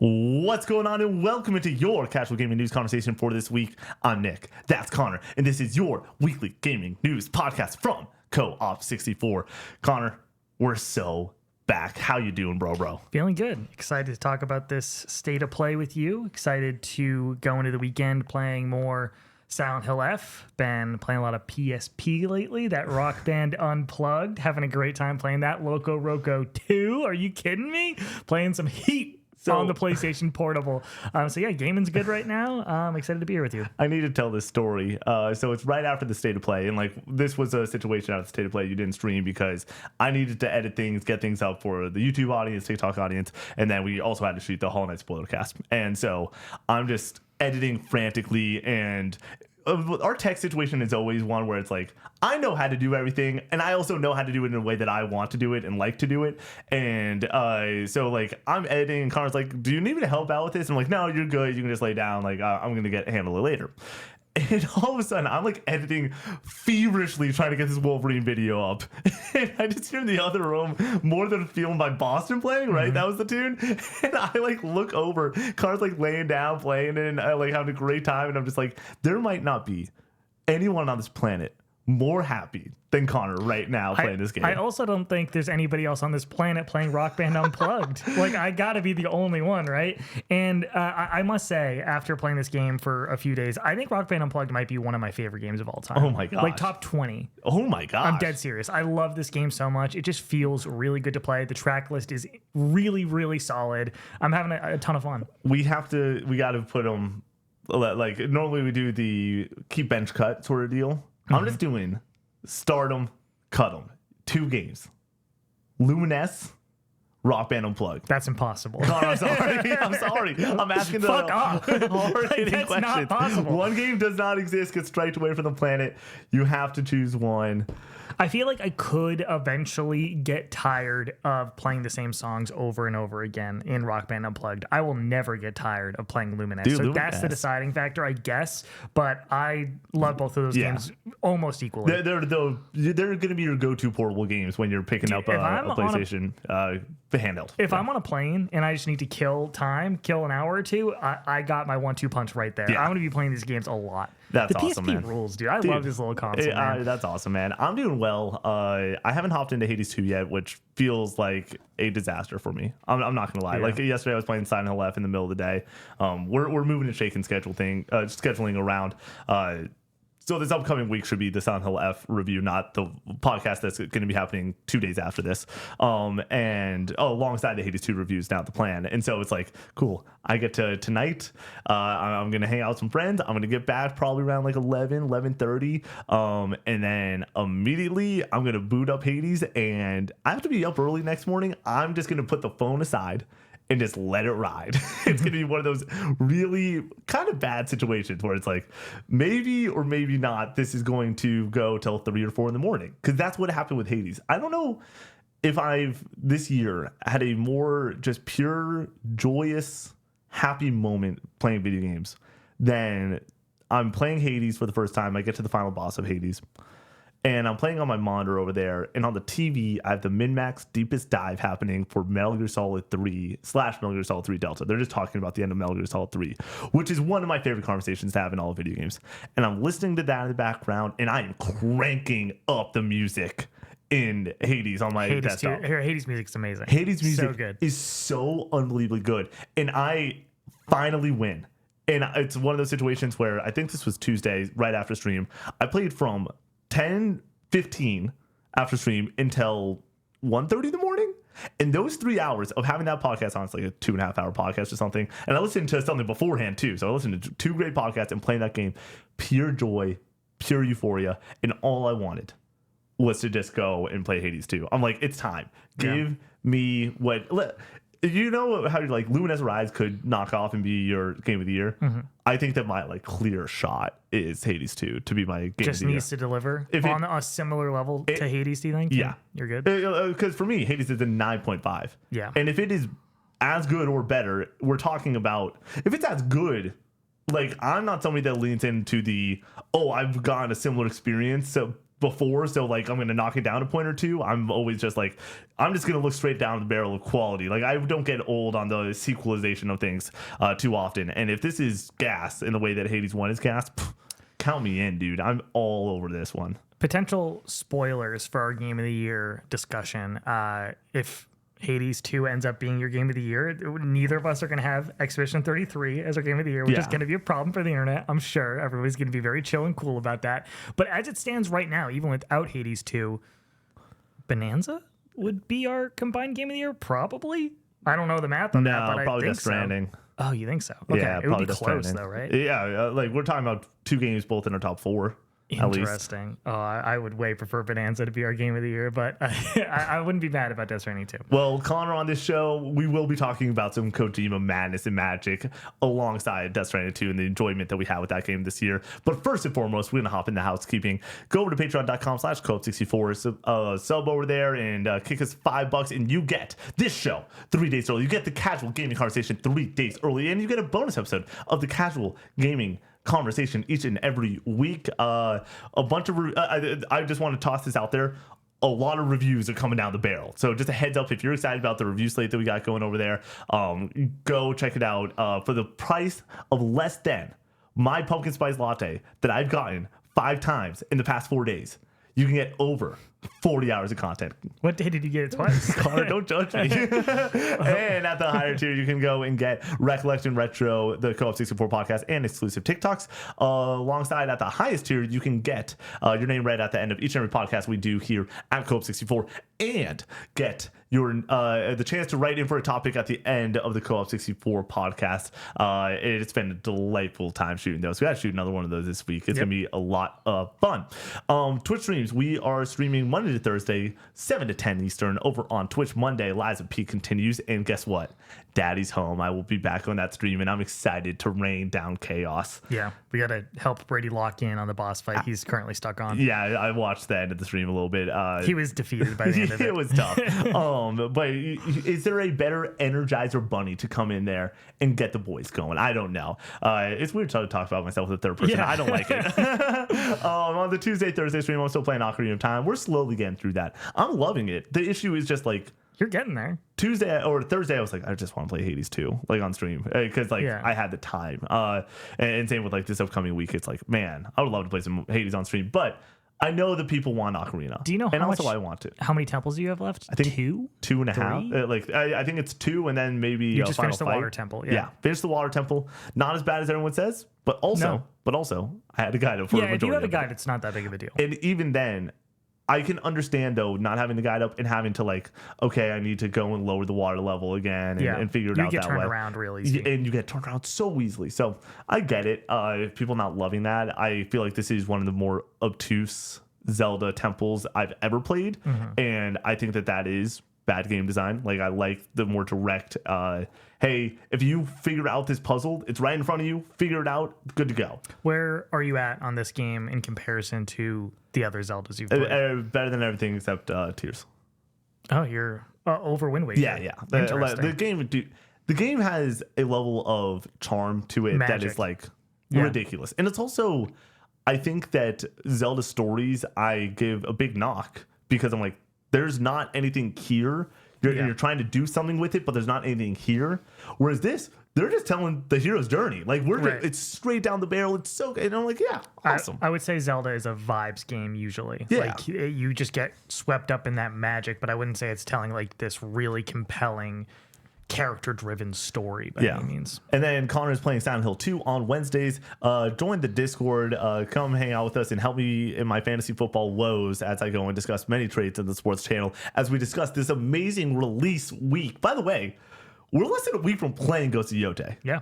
What's going on, and welcome into your casual gaming news conversation for this week. I'm Nick, that's Connor, and this is your weekly gaming news podcast from Co-op 64. Connor, we're so back. How you doing, bro? Feeling good. Excited to talk about this state of play with you. Excited to go into the weekend playing more Silent Hill F. Been playing a lot of PSP lately. That Rock Band Unplugged. Having a great time playing that. Loco Roco 2. Are you kidding me? Playing some Heat on the PlayStation Portable. So yeah, gaming's good right now. I'm excited to be here with you. I need to tell this story. So it's right after the state of play, and this was a situation out of the state of play you didn't stream because I needed to edit things, get things up for the YouTube audience, TikTok audience, and then we also had to shoot the Hollow Knight spoiler cast. And so I'm just editing frantically, and our tech situation is always one where it's like, I know how to do everything, and I also know how to do it in a way that I want to do it and like to do it. And so I'm editing, and Connor's like, do you need me to help out with this? I'm like, no, you're good. You can just lay down. I'm going to handle it later. And all of a sudden, I'm editing feverishly trying to get this Wolverine video up. And I just hear in the other room More Than Feeling by Boston playing, right? Mm-hmm. That was the tune. And I look over, Car's laying down playing, and I having a great time. And I'm just like, there might not be anyone on this planet more happy than Connor right now playing this game. I also don't think there's anybody else on this planet playing Rock Band Unplugged. I gotta be the only one, right? And I must say, after playing this game for a few days, I think Rock Band Unplugged might be one of my favorite games of all time. Oh my god! Top 20. Oh my god! I'm dead serious. I love this game so much. It just feels really good to play. The track list is really, really solid. I'm having a ton of fun. We got to put them normally we do the keep bench cut sort of deal. I'm just doing start them, cut them. 2 games. Lumines, Rock Band Unplugged. That's impossible. No, I'm sorry. I'm asking the hard-hitting That's questions. not possible. One game does not exist, gets striped away from the planet. You have to choose one. I feel like I could eventually get tired of playing the same songs over and over again in Rock Band Unplugged. I will never get tired of playing Lumines. So that's the deciding factor, I guess. But I love both of those games almost equally. They're going to be your go-to portable games when you're picking up a PlayStation handheld. If I'm on a plane and I just need to kill an hour or two, I got my 1-2 punch right there. I'm going to be playing these games a lot. That's the awesome, PSP man. rules, dude. I love this little console, man. That's awesome, man. I'm doing well. I haven't hopped into Hades 2 yet, which feels like a disaster for me. I'm not going to lie. Yeah. Yesterday, I was playing Silent Hill F in the middle of the day. We're moving and shaking scheduling around. So this upcoming week should be the Silent Hill F review, not the podcast that's going to be happening 2 days after this. Alongside the Hades 2 reviews now, the plan. And so it's cool. I get to tonight. I'm going to hang out with some friends. I'm going to get back probably around 11:30. And then immediately I'm going to boot up Hades, and I have to be up early next morning. I'm just going to put the phone aside and just let it ride. It's going to be one of those really kind of bad situations where it's maybe or maybe not, this is going to go till 3 or 4 in the morning. Because that's what happened with Hades. I don't know if I've this year had a more just pure, joyous, happy moment playing video games than I'm playing Hades for the first time. I get to the final boss of Hades, and I'm playing on my monitor over there, and on the TV, I have the min-max deepest dive happening for Metal Gear Solid 3 / Metal Gear Solid 3 Delta. They're just talking about the end of Metal Gear Solid 3, which is one of my favorite conversations to have in all video games. And I'm listening to that in the background, and I am cranking up the music in Hades on my desktop. Hades music's amazing. Hades music so good. Is so unbelievably good. And I finally win. And it's one of those situations where I think this was Tuesday, right after stream. I played from 10:15 after stream until 1:30 in the morning. And those 3 hours of having that podcast on, it's a 2.5 hour podcast or something. And I listened to something beforehand too. So I listened to 2 great podcasts and playing that game. Pure joy, pure euphoria. And all I wanted was to just go and play Hades 2. I'm like, it's time. Give me what... You know how Lumines Rise could knock off and be your game of the year? Mm-hmm. I think that my clear shot is Hades 2 to be my game of the year. Just needs to deliver on a similar level to Hades, do you think? Yeah. You're good? Because for me, Hades is a 9.5. Yeah. And if it is as good or better, we're talking about... If it's as good... I'm not somebody that leans into I've gotten a similar experience, before, so like I'm gonna knock it down a point or two. I'm always just like, I'm just gonna look straight down the barrel of quality. Like I don't get old on the sequelization of things too often. And if this is gas in the way that Hades 1 is gas, count me in, dude. I'm all over this one. Potential spoilers for our game of the year discussion. If Hades 2 ends up being your game of the year, neither of us are going to have Expedition 33 as our game of the year, which is going to be a problem for the internet. I'm sure everybody's going to be very chill and cool about that. But as it stands right now, even without Hades 2, Bonanza would be our combined game of the year, probably. I don't know the math on that, but I think Death Stranding. so. Oh, you think so? Okay, Yeah, it would be Death close Stranding. though, right? Yeah, like we're talking about 2 games both in our top 4. At least. Interesting. Oh, I would way prefer Bonanza to be our game of the year, but I wouldn't be mad about Death Stranding 2. Well, Connor, on this show, we will be talking about some Kojima madness and magic alongside Death Stranding 2 and the enjoyment that we had with that game this year. But first and foremost, we're going to hop into housekeeping. Go over to patreon.com/co64, sub over there and kick us $5, and you get this show 3 days early. You get the casual gaming conversation 3 days early, and you get a bonus episode of the casual gaming conversation each and every week. A bunch of I just want to toss this out there. A lot of reviews are coming down the barrel, so just a heads up, if you're excited about the review slate that we got going over there, go check it out. For the price of less than my pumpkin spice latte that I've gotten 5 times in the past 4 days, you can get over 40 hours of content. What day did you get it twice? Connor, don't judge me. And at the higher tier, you can go and get Recollection Retro, the Co-op 64 podcast, and exclusive TikToks. Alongside, at the highest tier, you can get your name read at the end of each and every podcast we do here at Co-op 64, and get your the chance to write in for a topic at the end of the Co-op 64 podcast. It's been a delightful time shooting those. We got to shoot another one of those this week. It's going to be a lot of fun. Twitch streams. We are streaming Monday to Thursday, 7 to 10 Eastern, over on Twitch. Monday, Lies of P continues. And guess what? Daddy's home. I will be back on that stream, and I'm excited to rain down chaos. Yeah, we got to help Brady lock in on the boss fight he's currently stuck on. Yeah, I watched the end of the stream a little bit. He was defeated by the end of it. It was tough. But is there a better Energizer Bunny to come in there and get the boys going? I don't know. It's weird to talk about myself with the third person. Yeah. I don't like it. On the Tuesday, Thursday stream, I'm still playing Ocarina of Time. We're slowly getting through that. I'm loving it. The issue is just like, you're getting there. Tuesday or Thursday, I was like, I just want to play Hades 2, like on stream, because I had the time. And same with like this upcoming week. It's like, man, I would love to play some Hades on stream, but I know that people want Ocarina. Do you know and also I want to. How many temples do you have left? I think 2, 2.5. I think it's 2, and then maybe you just finished the fight. water temple. Yeah, finish the water temple. Not as bad as everyone says, but also I had to guide it for the majority. If you have a guide, it's not that big of a deal. And even then, I can understand though not having the guide up and having to like, okay, I need to go and lower the water level again and figure it out that way. You get turned around real easy. And you get turned around so easily. So I get it. If people not loving that, I feel like this is one of the more obtuse Zelda temples I've ever played. Mm-hmm. And I think that is bad game design. Like I like the more direct, hey, if you figure out this puzzle, it's right in front of you, figure it out, good to go. Where are you at on this game in comparison to the other Zeldas you've played? Better than everything except Tears. Oh, you're over Wind Waker. Yeah. The game has a level of charm to it that is like ridiculous. And it's also, I think that Zelda stories, I give a big knock because I'm like, there's not anything here. You're trying to do something with it, but there's not anything here. Whereas this, they're just telling the hero's journey. Like it's straight down the barrel. It's so good. And I'm like, yeah, awesome. I would say Zelda is a vibes game usually. Yeah. Like you just get swept up in that magic, but I wouldn't say it's telling like this really compelling character-driven story by any means. And then Connor is playing Silent Hill 2 on Wednesdays. Join the Discord. Come hang out with us and help me in my fantasy football woes as I go and discuss many trades in the sports channel as we discuss this amazing release week. By the way, we're less than a week from playing Ghost of Yote. Yeah.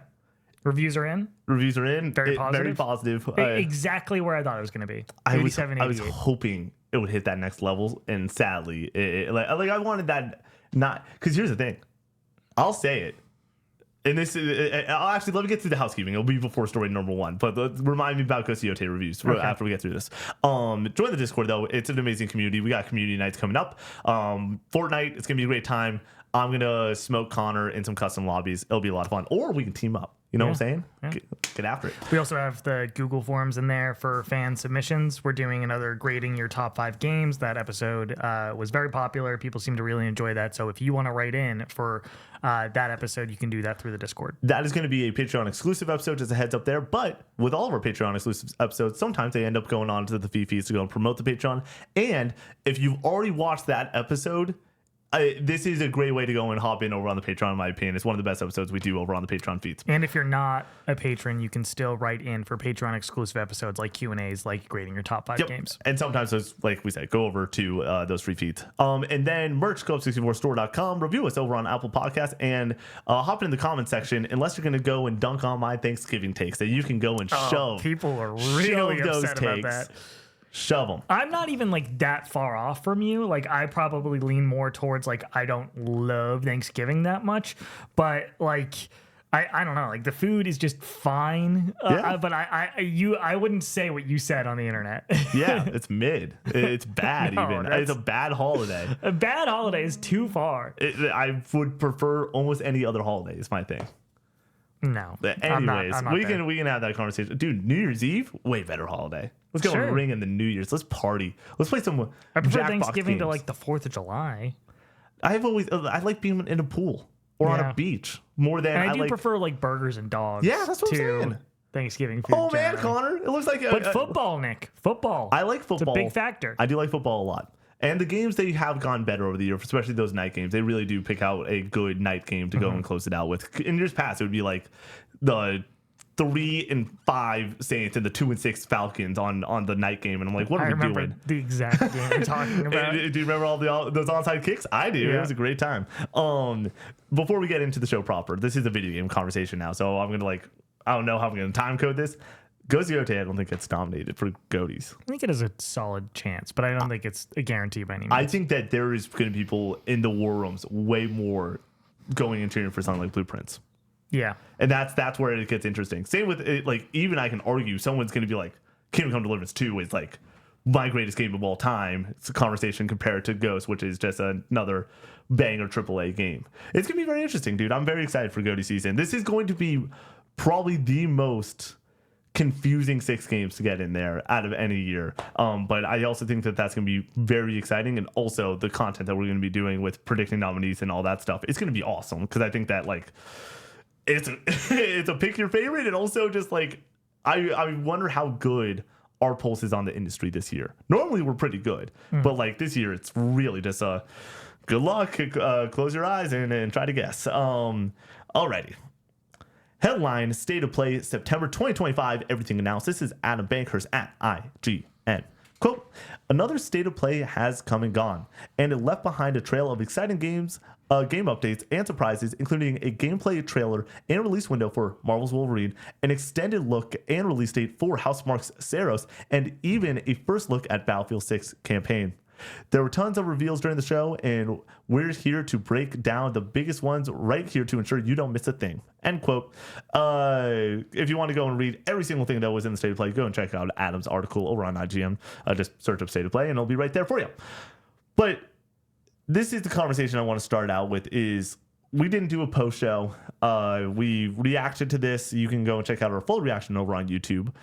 Reviews are in. Very positive. Very positive. Exactly where I thought it was going to be. I was hoping it would hit that next level, and sadly, I wanted that not... Because here's the thing. I'll say it. And this is... I'll actually... Let me get through the housekeeping. It'll be before story number 1. But remind me about Ghost of Yote reviews after we get through this. Join the Discord, though. It's an amazing community. We got community nights coming up. Fortnite, it's going to be a great time. I'm going to smoke Connor in some custom lobbies. It'll be a lot of fun. Or we can team up. You know what I'm saying? Get after it. We also have the Google Forms in there for fan submissions. We're doing another grading your top 5 games. That episode was very popular. People seem to really enjoy that. So if you want to write in for that episode, you can do that through the Discord. That is going to be a Patreon exclusive episode, just a heads up there. But with all of our Patreon exclusive episodes, sometimes they end up going on to the feeds to go and promote the Patreon. And if you've already watched that episode, this is a great way to go and hop in over on the Patreon, in my opinion. It's one of the best episodes we do over on the Patreon feeds. And if you're not a patron, you can still write in for Patreon exclusive episodes like Q&As, like grading your top 5 games. And sometimes those, like we said, go over to those free feeds. And then merch, co64store.com. Review us over on Apple Podcasts and hop in the comment section, unless you're going to go and dunk on my Thanksgiving takes that you can go and shove. People are really upset about that. Shove them. I'm not even like that far off from you. Like I probably lean more towards like I don't love Thanksgiving that much, but like I don't know. Like the food is just fine. But I wouldn't say what you said on the internet. Yeah, it's mid. It's bad. It's a bad holiday. A bad holiday is too far. I would prefer almost any other holiday. Is my thing. No. Anyways, I'm not we can have that conversation, dude. New Year's Eve, way better holiday. Let's go and ring in the New Year's. Let's party. Let's play some. I prefer Jackbox Thanksgiving games. to like the 4th of July. I like being in a pool or on a beach more than and I do prefer like burgers and dogs. Yeah, that's what I'm saying. Thanksgiving food. Oh man, Connor, it looks like. But football, Nick, football. I like football. It's a big factor. I do like football a lot. And the games, they have gone better over the year, especially those night games. They really do pick out a good night game to go and close it out with. In years past, it would be like the 3-5 Saints and the 2-6 Falcons on the night game, and I'm like, what are we doing? I remember the exact game you're talking about. Do you remember all those onside kicks? I do. Yeah. It was a great time. Before we get into the show proper, this is a video game conversation now, so I'm gonna I don't know how I'm gonna time code this. Goes to Goatee, I don't think it's nominated for Goaties. I think it has a solid chance, but I don't think it's a guarantee by any means. I think that there is going to be people in the war rooms way more going and cheering for something like Blueprints. Yeah. And that's where it gets interesting. Same with it, like, even I can argue someone's going to be like, Kingdom Come Deliverance 2 is like my greatest game of all time. It's a conversation compared to Ghost, which is just another banger AAA game. It's going to be very interesting, dude. I'm very excited for Goatee season. This is going to be probably the most confusing 6 games to get in there out of any year. But I also think that that's going to be very exciting. And also the content that we're going to be doing with predicting nominees and all that stuff, it's going to be awesome. Because I think that, like, it's a pick your favorite. And also just, like, I wonder how good our pulse is on the industry this year. Normally we're pretty good. But, like, this year it's really just good luck. Close your eyes and try to guess. Alrighty. Headline, State of Play, September 2025, everything announced. This is Adam Bankhurst at IGN. Quote, another State of Play has come and gone, and it left behind a trail of exciting games, game updates, and surprises, including a gameplay trailer and release window for Marvel's Wolverine, an extended look and release date for Housemarque's Saros, and even a first look at Battlefield 6 campaign. There were tons of reveals during the show, and we're here to break down the biggest ones right here to ensure you don't miss a thing. End quote. If you want to go and read every single thing that was in the State of Play, go and check out Adam's article over on IGN. Just search up State of Play, and it'll be right there for you. But this is the conversation I want to start out with is we didn't do a post show. We reacted to this. You can go and check out our full reaction over on YouTube.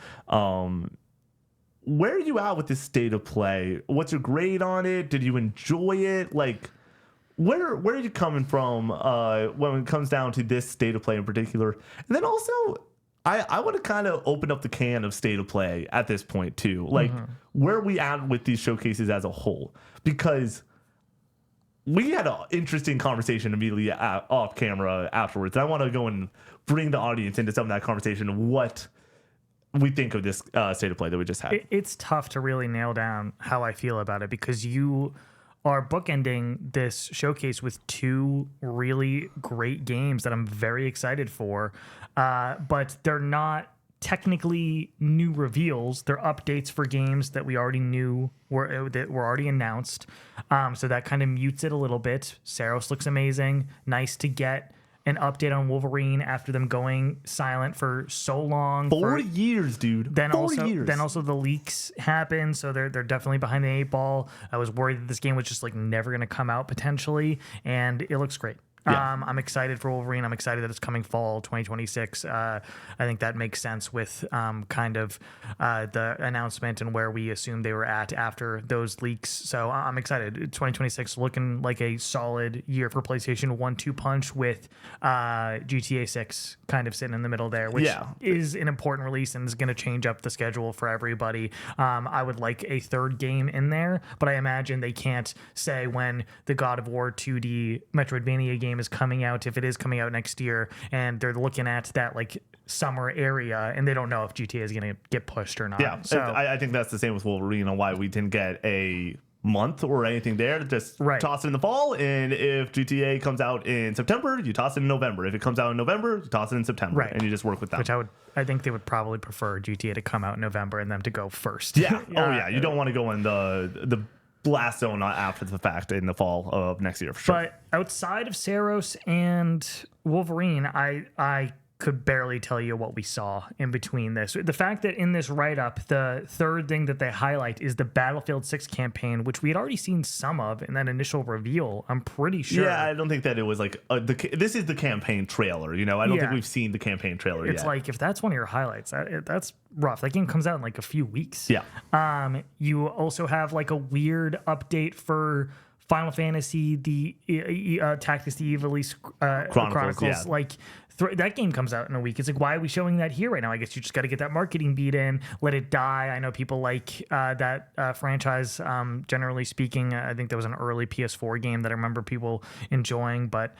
Where are you at with this State of Play? What's your grade on it? Did you enjoy it? Like, where are you coming from when it comes down to this State of Play in particular? And then also, I want to kind of open up the can of State of Play at this point too. Like, where are we at with these showcases as a whole? Because we had an interesting conversation immediately off camera afterwards. And I want to go and bring the audience into some of that conversation of what we think of this State of Play that we just had. It's tough to really nail down how I feel about it because you are bookending this showcase with 2 really great games that I'm very excited for, but they're not technically new reveals. They're updates for games that we already knew that were already announced, so that kind of mutes it a little bit. Saros looks amazing. Nice to get an update on Wolverine after them going silent for so long. 40 years, dude. Then 40 years. Then also the leaks happen, so they're definitely behind the 8 ball. I was worried that this game was just like never going to come out potentially, and it looks great. Yeah. I'm excited for Wolverine. I'm excited that it's coming fall 2026. I think that makes sense with kind of the announcement and where we assumed they were at after those leaks. So I'm excited. 2026 looking like a solid year for PlayStation 1-2 punch with GTA 6 kind of sitting in the middle there, which is an important release and is going to change up the schedule for everybody. I would like a third game in there, but I imagine they can't say when the God of War 2D Metroidvania game is coming out, if it is coming out next year, and they're looking at that like summer area and they don't know if GTA is going to get pushed or not. Yeah, so I think that's the same with Wolverine on why we didn't get a month or anything there. Just toss it in the fall, and if GTA comes out in September, you toss it in November. If it comes out in November, you toss it in September, and you just work with that. Which I think they would probably prefer GTA to come out in November and them to go first. Yeah. You don't want to go in the blast zone after the fact in the fall of next year for sure. But outside of Saros and Wolverine, I could barely tell you what we saw in between this. The fact that in this write-up, the third thing that they highlight is the Battlefield 6 campaign, which we had already seen some of in that initial reveal, I'm pretty sure. Yeah, I don't think that it was like, this is the campaign trailer, I don't think we've seen the campaign trailer yet. It's like, if that's one of your highlights, that's rough. That game comes out in like a few weeks. Yeah. You also have like a weird update for Final Fantasy, the Tactics the Ivalice Chronicles. Yeah. Like, that game comes out in a week. It's like, why are we showing that here right now? I guess you just got to get that marketing beat in, let it die. I know people like that franchise, generally speaking. I think there was an early PS4 game that I remember people enjoying, but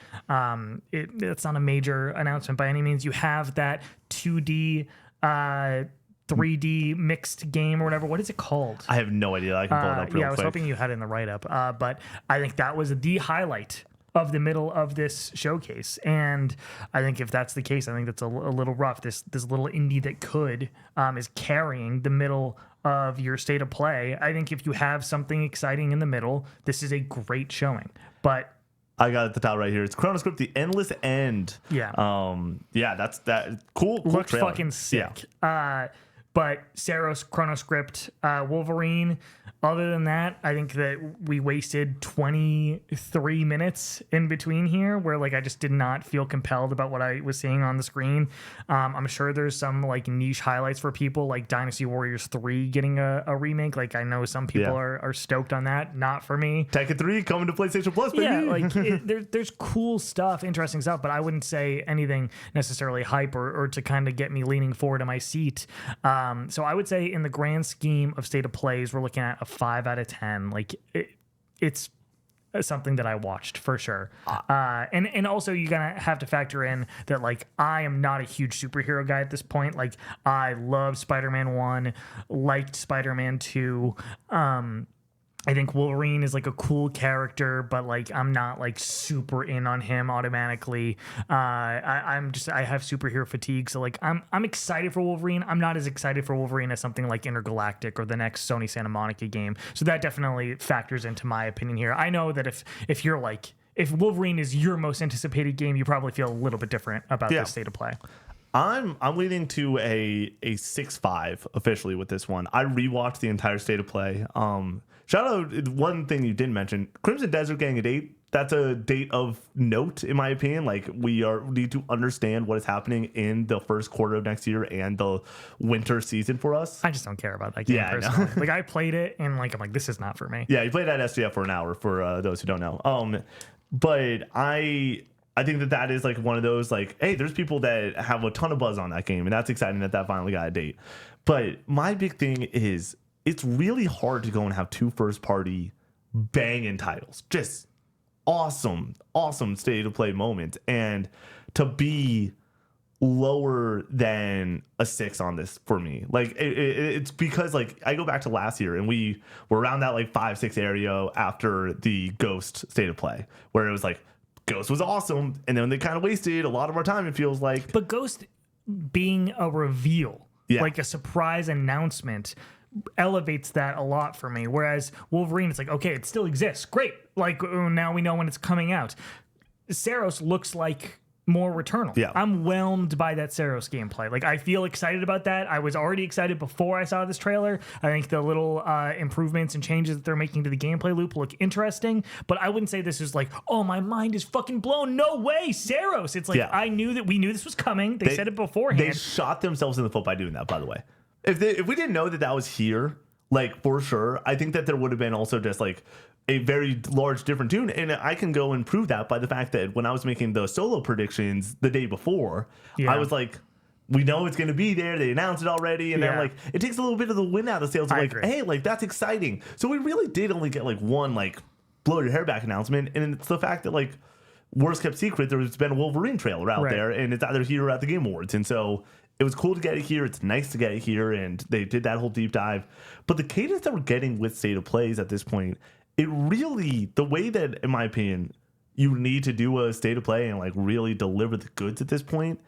it's not a major announcement by any means. You have that 2D 3D mixed game or whatever. What is it called? I have no idea. I can pull it up real quick. Yeah, I was hoping you had it in the write-up. But I think that was the highlight of the middle of this showcase. And I think if that's the case, I think that's a little rough. This little indie that could is carrying the middle of your state of play. I think if you have something exciting in the middle, this is a great showing. But I got it at the top right here. It's Chronoscript, The Endless End. Yeah. That's that cool Looks trailer. fucking sick. Yeah. But Saros, Chronoscript, Wolverine. Other than that, I think that we wasted 23 minutes in between here where like I just did not feel compelled about what I was seeing on the screen. I'm sure there's some like niche highlights for people like Dynasty Warriors 3 getting a remake. Like I know some people are stoked on that. Not for me. Tekken 3 coming to PlayStation Plus, baby. Yeah, like there's cool stuff, interesting stuff, but I wouldn't say anything necessarily hype or to kind of get me leaning forward in my seat. So I would say in the grand scheme of state of plays, we're looking at a 5 out of 10. Like it's something that I watched for sure. And also you gotta have to factor in that like I am not a huge superhero guy at this point. Like I loved Spider-Man 1, liked Spider-Man 2. I think Wolverine is like a cool character, but like I'm not like super in on him automatically. I have superhero fatigue, so like I'm excited for Wolverine. I'm not as excited for Wolverine as something like Intergalactic or the next Sony Santa Monica game. So that definitely factors into my opinion here. I know that if you're like if Wolverine is your most anticipated game, you probably feel a little bit different about the state of play. I'm leaning to a 6.5 officially with this one. I rewatched the entire state of play. Shout out one thing you didn't mention: Crimson Desert getting a date. That's a date of note, in my opinion. Like we need to understand what is happening in the first quarter of next year and the winter season for us. I just don't care about that game personally. Like I played it and like I'm like, this is not for me. Yeah, you played at SGF for an hour for those who don't know. But I think that is like one of those like, hey, there's people that have a ton of buzz on that game, and that's exciting that finally got a date. But my big thing is it's really hard to go and have two first-party banging titles, just awesome state of play moments, and to be lower than a 6 on this for me. Like it's because like I go back to last year and we were around that like 5-6 area after the Ghost state of play, where it was like Ghost was awesome, and then they kind of wasted a lot of our time, it feels like. But Ghost being a reveal, like a surprise announcement, elevates that a lot for me. Whereas Wolverine, it's like, okay, it still exists. Great. Like now we know when it's coming out. Saros looks like more Returnal. Yeah. I'm whelmed by that Saros gameplay. Like, I feel excited about that. I was already excited before I saw this trailer. I think the little improvements and changes that they're making to the gameplay loop look interesting, but I wouldn't say this is like, oh, my mind is fucking blown. No way, Saros. It's like, we knew this was coming. They said it beforehand. They shot themselves in the foot by doing that, by the way. If we didn't know that was here, like, for sure, I think that there would have been also just like a very large different tune. And I can go and prove that by the fact that when I was making the solo predictions the day before, I was like, we know it's going to be there. They announced it already. And then like, it takes a little bit of the wind out of the sails. Like, hey, like, that's exciting. So we really did only get like one, like, blow your hair back announcement. And it's the fact that, like, worst kept secret, there's been a Wolverine trailer out there, and it's either here or at the Game Awards. And so it was cool to get it here. It's nice to get it here. And they did that whole deep dive. But the cadence that we're getting with State of Plays at this point, it really, the way that, in my opinion, you need to do a State of Play and like really deliver the goods at this point,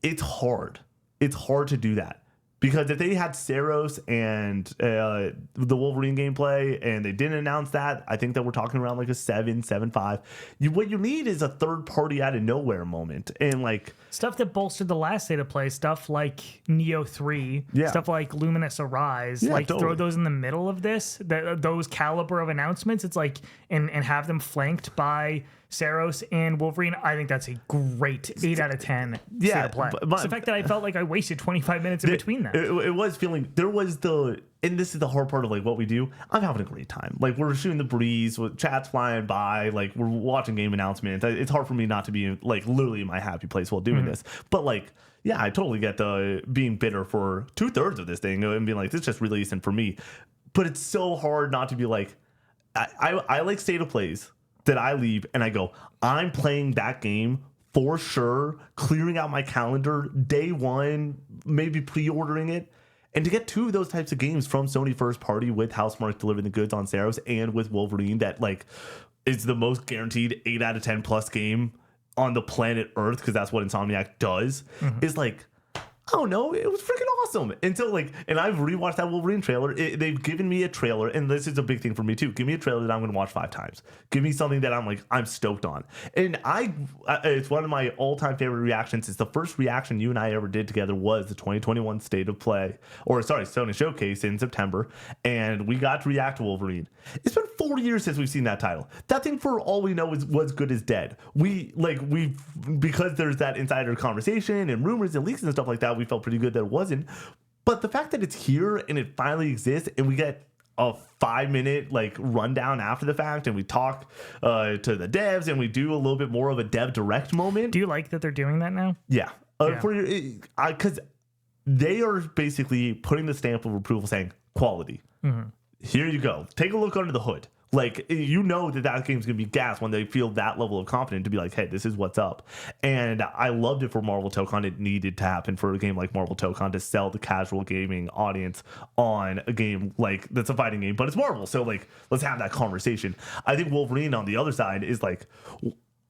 it's hard. It's hard to do that. Because if they had Saros and the Wolverine gameplay and they didn't announce that, I think that we're talking around like a 7.5. What you need is a third party out of nowhere moment. And like stuff that bolstered the last State of Play, stuff like Neo 3, stuff like Luminous Arise, throw those in the middle of this, those caliber of announcements. It's like, and have them flanked by Saros and Wolverine. I think that's a great 8 out of 10 State of Play. It's the fact that I felt like I wasted 25 minutes in between that. It was feeling, there was and this is the hard part of like what we do. I'm having a great time. Like, we're shooting the breeze with chats flying by, like, we're watching game announcements. It's hard for me not to be like literally in my happy place while doing this. But like, yeah, I totally get the being bitter for 2/3 of this thing and being like, this just really isn't for me. But it's so hard not to be like, I like State of Plays that I leave and I go, I'm playing that game for sure, clearing out my calendar day one, maybe pre-ordering it. And to get 2 of those types of games from Sony first party with Housemarque delivering the goods on Saros and with Wolverine, that like is the most guaranteed 8 out of 10 plus game on the planet Earth, because that's what Insomniac does, is like, I don't know, it was freaking awesome. And so like, and I've rewatched that Wolverine trailer. They've given me a trailer, and this is a big thing for me too. Give me a trailer that I'm going to watch 5 times. Give me something that I'm stoked on. And it's one of my all-time favorite reactions. It's the first reaction you and I ever did together was the 2021 State of Play, Sony Showcase in September, and we got to react to Wolverine. It's been 4 years since we've seen that title. That thing, for all we know, is What's Good Is Dead. Because there's that insider conversation and rumors and leaks and stuff like that, we felt pretty good that it wasn't. But the fact that it's here and it finally exists, and we get a 5-minute like rundown after the fact, and we talk to the devs, and we do a little bit more of a dev direct moment. Do you like that they're doing that now? Yeah. Because they are basically putting the stamp of approval saying quality. Here you go. Take a look under the hood. Like, you know that game's going to be gas when they feel that level of confidence to be like, hey, this is what's up. And I loved it for Marvel Tokon. It needed to happen for a game like Marvel Tokon to sell the casual gaming audience on a game like that's a fighting game, but it's Marvel. So, like, let's have that conversation. I think Wolverine on the other side is like,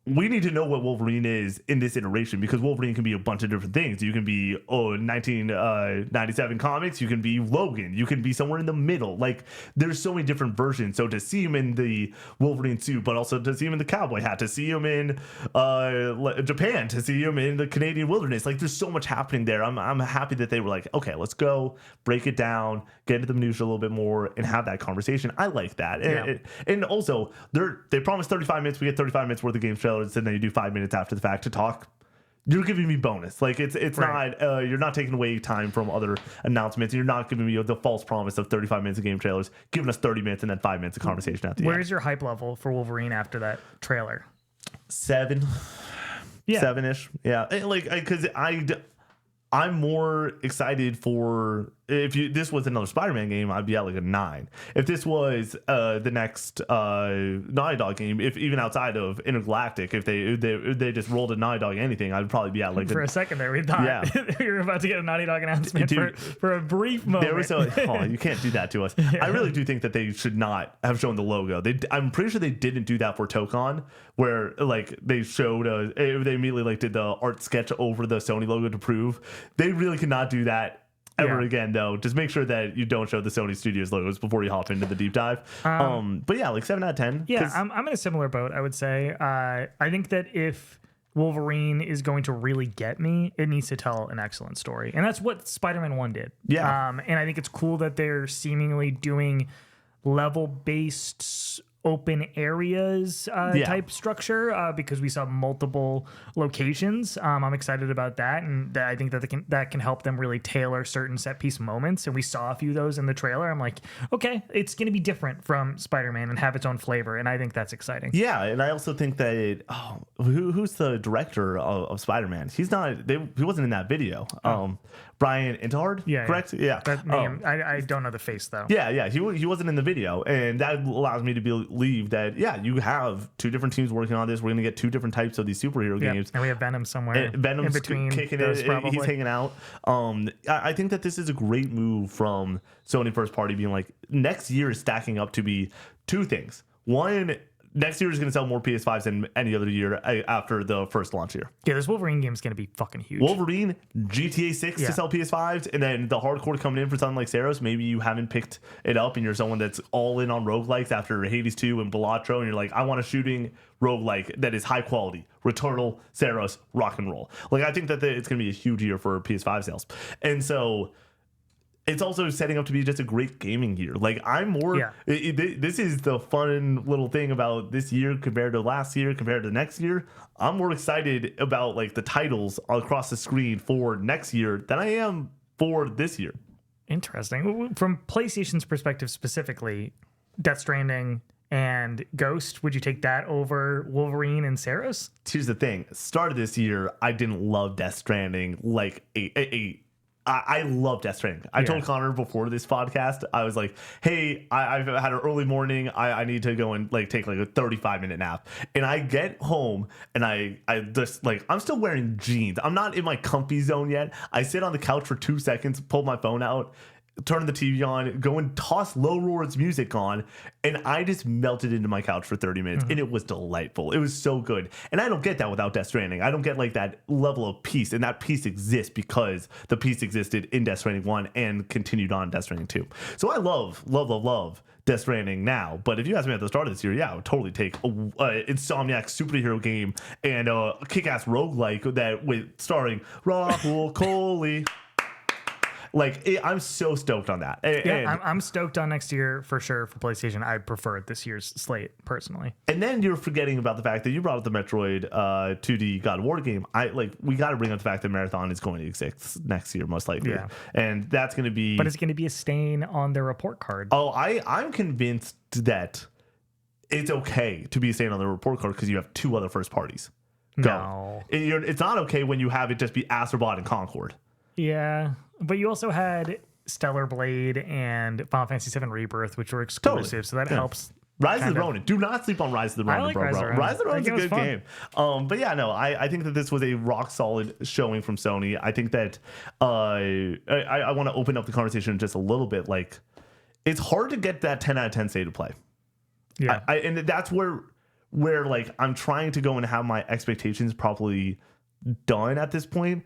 we need to know what Wolverine is in this iteration, because Wolverine can be a bunch of different things. You can be 1997 comics. You can be Logan. You can be somewhere in the middle. Like, there's so many different versions. So to see him in the Wolverine suit, but also to see him in the cowboy hat, to see him in Japan, to see him in the Canadian wilderness, like, there's so much happening there. I'm happy that they were like, okay, let's go break it down, get into the minutia a little bit more, and have that conversation. I like that. Yeah. And also, they promised 35 minutes. We get 35 minutes worth of game trailers, and then you do 5 minutes after the fact to talk. You're giving me bonus. Like, it's right. Not, you're not taking away time from other announcements. You're not giving me the false promise of 35 minutes of game trailers, giving us 30 minutes and then 5 minutes of conversation at the end. Where's your hype level for Wolverine after that trailer? 7. Yeah. 7-ish. Yeah. Because I'm more excited for, this was another Spider-Man game, I'd be at like a 9. If this was the next Naughty Dog game, if even outside of Intergalactic, if they just rolled a Naughty Dog anything, I'd probably be at like for a second there we thought you were about to get a Naughty Dog announcement. Dude, for a brief moment. There was you can't do that to us. Yeah. I really do think that they should not have shown the logo. I'm pretty sure they didn't do that for Tokon, where like they showed they immediately like did the art sketch over the Sony logo to prove. They really cannot do that ever again, though. Just make sure that you don't show the Sony Studios logos before you hop into the deep dive. But yeah, like 7 out of 10. Yeah, I'm in a similar boat, I would say. I think that if Wolverine is going to really get me, it needs to tell an excellent story. And that's what Spider-Man 1 did. Yeah. And I think it's cool that they're seemingly doing level-based open areas type structure because we saw multiple locations. I'm excited about that, and I think that can help them really tailor certain set piece moments. And we saw a few of those in the trailer. I'm like, okay, it's going to be different from Spider-Man and have its own flavor, and I think that's exciting. Yeah, and I also think that who's the director of Spider-Man? He wasn't in that video. Brian Intihard, correct? Yeah. That name, I don't know the face though. Yeah, he wasn't in the video, and that allows me to believe that you have two different teams working on this. We're going to get two different types of these superhero games, and we have Venom somewhere. Venom's in between kicking those, it. probably. He's hanging out. I think that this is a great move from Sony first party, being like, next year is stacking up to be two things. One, next year is going to sell more PS5s than any other year after the first launch year. Yeah, this Wolverine game is going to be fucking huge. Wolverine, GTA 6 to sell PS5s, and then the hardcore coming in for something like Saros. Maybe you haven't picked it up and you're someone that's all in on roguelikes after Hades 2 and Balatro, and you're like, I want a shooting roguelike that is high quality. Returnal, Saros, rock and roll. Like, I think that it's going to be a huge year for PS5 sales. And so it's also setting up to be just a great gaming year. Like, I'm more... this is the fun little thing about this year compared to last year, compared to next year. I'm more excited about, like, the titles across the screen for next year than I am for this year. Interesting. From PlayStation's perspective specifically, Death Stranding and Ghost, would you take that over Wolverine and Saros? Here's the thing. Start of this year, I didn't love Death Stranding like I love Death Stranding. I told Connor before this podcast, I was like, hey, I've had an early morning. I need to go and like take like a 35-minute nap. And I get home and I just like, I'm still wearing jeans. I'm not in my comfy zone yet. I sit on the couch for 2 seconds, pull my phone out, turn the TV on, go and toss Low Roar's music on, and I just melted into my couch for 30 minutes, and it was delightful. It was so good. And I don't get that without Death Stranding. I don't get like that level of peace, and that peace exists because the peace existed in Death Stranding 1 and continued on Death Stranding 2. So I love Death Stranding now, but if you asked me at the start of this year, I would totally take a Insomniac superhero game and a kick-ass roguelike that starring Rahul Kohli. Like, I'm so stoked on that. I'm stoked on next year for sure for PlayStation. I prefer this year's slate personally. And then you're forgetting about the fact that you brought up the Metroid 2D God of War game. We got to bring up the fact that Marathon is going to exist next year, most likely. Yeah. And that's going to be... But it's going to be a stain on their report card. Oh, I'm convinced that it's okay to be a stain on the report card because you have two other first parties. No. It's not okay when you have it just be Astrobot and Concord. Yeah, but you also had Stellar Blade and Final Fantasy VII Rebirth, which were exclusive, so that helps. Rise of the Ronin. Do not sleep on Rise of the Ronin, bro. Rise of the Ronin's a good game. But yeah, no, I think that this was a rock solid showing from Sony. I think that I want to open up the conversation just a little bit. Like, it's hard to get that 10 out of 10 state of play. Yeah, and that's where like I'm trying to go and have my expectations properly done at this point.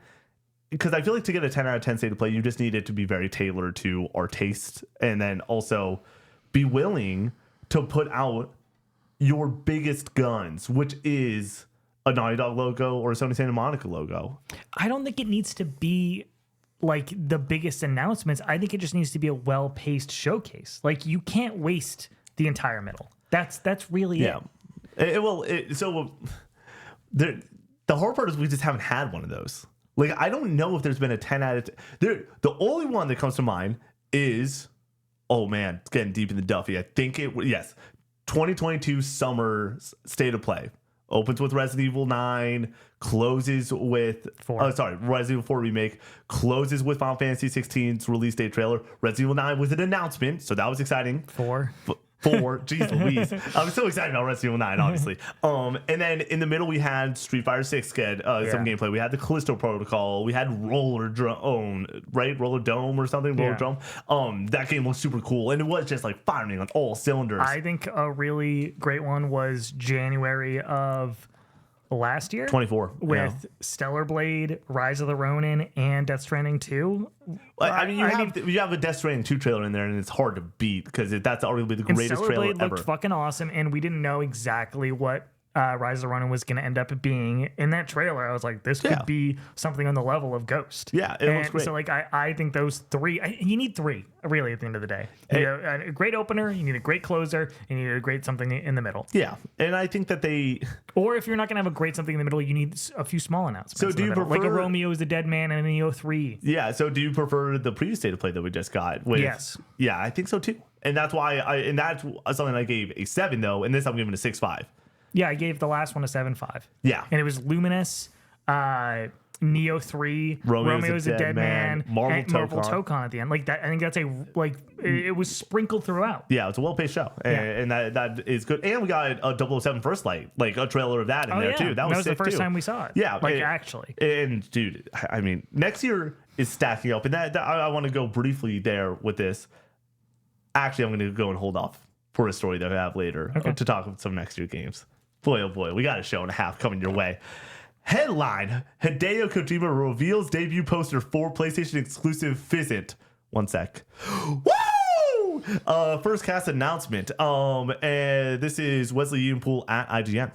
Because I feel like to get a 10 out of 10 state of play, you just need it to be very tailored to our taste, and then also be willing to put out your biggest guns, which is a Naughty Dog logo or a Sony Santa Monica logo. I don't think it needs to be like the biggest announcements. I think it just needs to be a well-paced showcase. Like, you can't waste the entire middle. That's really it. The hard part is we just haven't had one of those. Like, I don't know if there's been a 10 out of 10. The only one that comes to mind is, oh man, it's getting deep in the Duffy. I think 2022 summer state of play. Opens with Resident Evil 9, closes with Resident Evil 4 Remake, closes with Final Fantasy 16's release date trailer. Resident Evil 9 was an announcement, so that was exciting. 4. Jeez Louise. I'm so excited about Resident Evil 9, obviously. And then in the middle, we had Street Fighter 6 some gameplay. We had the Callisto Protocol. We had Roller Dome or something. Roller Dome. That game was super cool. And it was just like firing on all cylinders. I think a really great one was January of last year. 24. With Stellar Blade, Rise of the Ronin, and Death Stranding 2. I mean, you have a Death Stranding 2 trailer in there, and it's hard to beat because that's arguably the greatest trailer ever. Stellar Blade looked fucking awesome, and we didn't know exactly what Rise of the Ronin was going to end up being. In that trailer, I was like, this could be something on the level of Ghost. Yeah, it looks great. So like I think those three, you need three really at the end of the day. You need a great opener, you need a great closer, and you need a great something in the middle. Yeah, and I think that or if you're not going to have a great something in the middle, you need a few small announcements. So do you prefer like a Romeo is the Dead Man and an EO3? Yeah. So do you prefer the previous state of play that we just got? Yes. Yeah, I think so too. And that's why that's something I gave a 7 though, and this I'm giving a 6.5. Yeah, I gave the last one a 7.5. Yeah. And it was Luminous, Neo 3, Romeo's a Dead Man, Marvel Tokon at the end. Like that, I think that's it was sprinkled throughout. Yeah, it's a well-paced show. And that is good. And we got a 007 First Light, like a trailer of that in there too. That was the first time we saw it. Yeah. Actually. And dude, I mean, next year is stacking up. And that I want to go briefly there with this. Actually, I'm going to go and hold off for a story that I have later to talk about some next year games. Boy, oh boy, we got a show and a half coming your way. Headline: Hideo Kojima reveals debut poster for PlayStation exclusive Physint. One sec. Woo! First cast announcement. And this is Wesley Yunpool at IGN.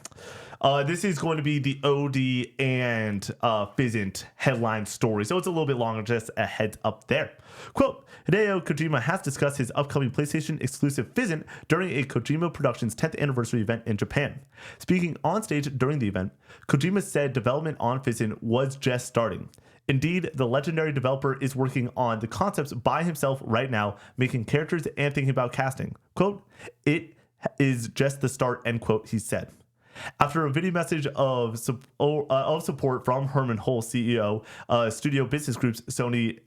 This is going to be the OD and Physint headline story, so it's a little bit longer, just a heads up there. Quote, Hideo Kojima has discussed his upcoming PlayStation exclusive Physint during a Kojima Productions 10th anniversary event in Japan. Speaking on stage during the event, Kojima said development on Physint was just starting. Indeed, the legendary developer is working on the concepts by himself right now, making characters and thinking about casting. Quote, it is just the start, end quote, he said. After a video message of support from Herman Hull, CEO, Studio Business Group's Sony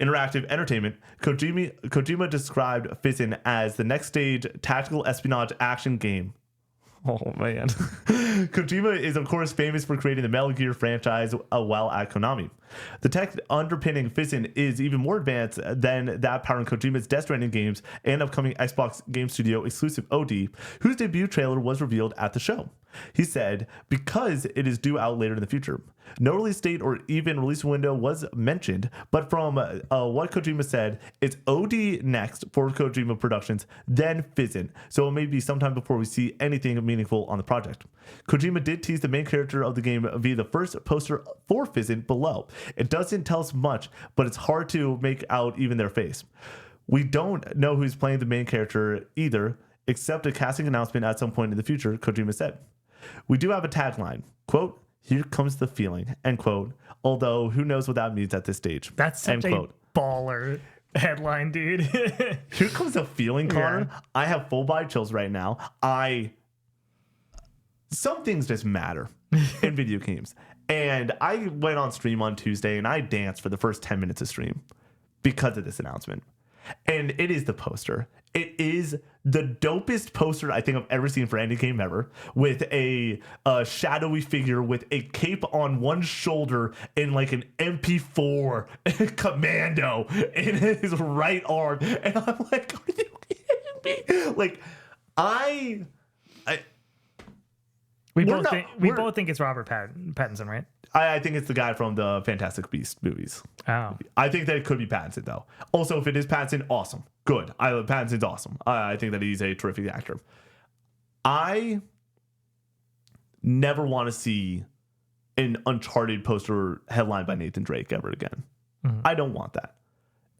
Interactive Entertainment, Kojima described Physint as the next stage tactical espionage action game. Oh, man. Kojima is, of course, famous for creating the Metal Gear franchise while at Konami. The tech underpinning Physint is even more advanced than that powering Kojima's Death Stranding games and upcoming Xbox Game Studio exclusive OD, whose debut trailer was revealed at the show. He said, because it is due out later in the future. No release date or even release window was mentioned, but from what Kojima said, it's OD next for Kojima Productions, then Physint, so it may be sometime before we see anything meaningful on the project. Kojima did tease the main character of the game via the first poster for Physint below. It doesn't tell us much, but it's hard to make out even their face. We don't know who's playing the main character either, except a casting announcement at some point in the future, Kojima said. We do have a tagline, quote, here comes the feeling, end quote, although who knows what that means at this stage. That's such a baller headline, dude. Here comes the feeling, Connor. Yeah. I have full body chills right now. Some things just matter in video games. And I went on stream on Tuesday and I danced for the first 10 minutes of stream because of this announcement. And it is the poster. It is the dopest poster I think I've ever seen for any game ever, with a shadowy figure with a cape on one shoulder and like an MP4 commando in his right arm. And I'm like, are you kidding me? Like, we both think it's Robert Pattinson, right? I think it's the guy from the Fantastic Beasts movies. Oh. I think that it could be Pattinson, though. Also, if it is Pattinson, awesome. Good. Pattinson's awesome. I think that he's a terrific actor. I never want to see an Uncharted poster headlined by Nathan Drake ever again. Mm-hmm. I don't want that.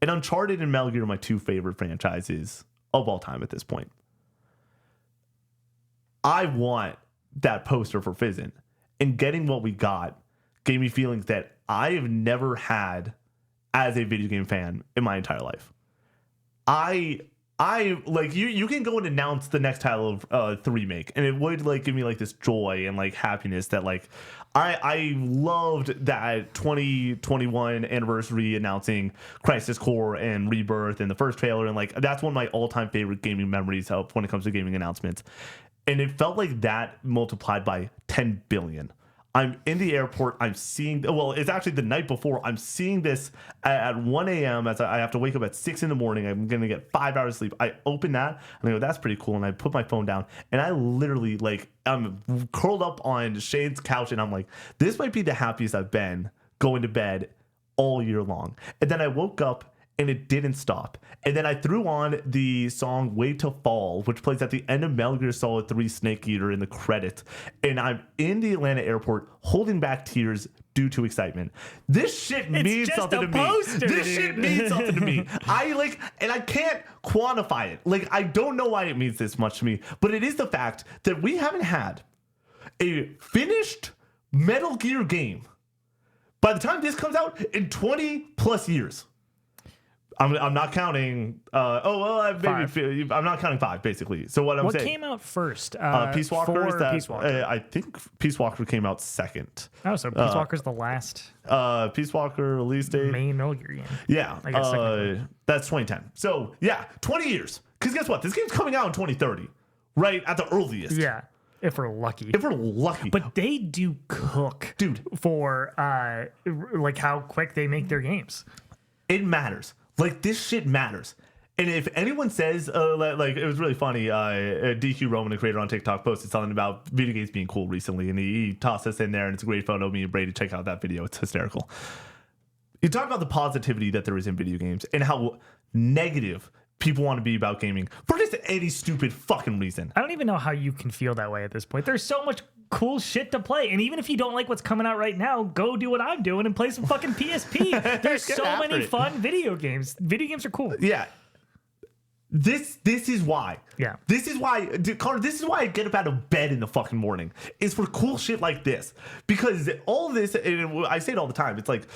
And Uncharted and Metal Gear are my two favorite franchises of all time at this point. I want that poster for Physint, and getting what we got gave me feelings that I have never had as a video game fan in my entire life. I like you can go and announce the next title of the remake, and it would like give me like this joy and like happiness that like I loved that 2021 anniversary announcing Crisis Core and Rebirth and the first trailer, and like that's one of my all-time favorite gaming memories of when it comes to gaming announcements. And it felt like that multiplied by 10 billion. I'm in the airport. I'm seeing, well, it's actually the night before. I'm seeing this at 1 a.m. as I have to wake up at 6 in the morning. I'm going to get 5 hours of sleep. I open that and I go, that's pretty cool. And I put my phone down and I literally like, I'm curled up on Shane's couch and I'm like, this might be the happiest I've been going to bed all year long. And then I woke up and it didn't stop. And then I threw on the song Wait to Fall, which plays at the end of Metal Gear Solid 3 Snake Eater in the credits. And I'm in the Atlanta airport holding back tears due to excitement. This shit means something to me. This shit means something to me. And I can't quantify it. Like, I don't know why it means this much to me, but it is the fact that we haven't had a finished Metal Gear game by the time this comes out in 20 plus years. I'm not counting. I'm not counting 5 basically. So what saying? What came out first? Peace Walker. Peace Walker. I think Peace Walker came out second. Oh, so Peace Walker's the last. Peace Walker release date. Main Metal Gear game. Yeah, I guess that's 2010. So yeah, 20 years. Because guess what? This game's coming out in 2030, right at the earliest. Yeah. If we're lucky. But they do cook, dude, for like how quick they make their games. It matters. Like, this shit matters. And if anyone says, like, it was really funny, DQ Roman, a creator on TikTok, posted something about video games being cool recently, and he tossed us in there, and it's a great photo of me and Brady. Check out that video. It's hysterical. You talk about the positivity that there is in video games and how negative people want to be about gaming for just any stupid fucking reason. I don't even know how you can feel that way at this point. There's so much cool shit to play, and even if you don't like what's coming out right now, go do what I'm doing and play some fucking PSP. There's so many fun video games. Video games are cool. Yeah. This is why. Yeah. This is why, Connor, this is why I get up out of bed in the fucking morning. It's for cool shit like this. Because all this, and I say it all the time, it's like,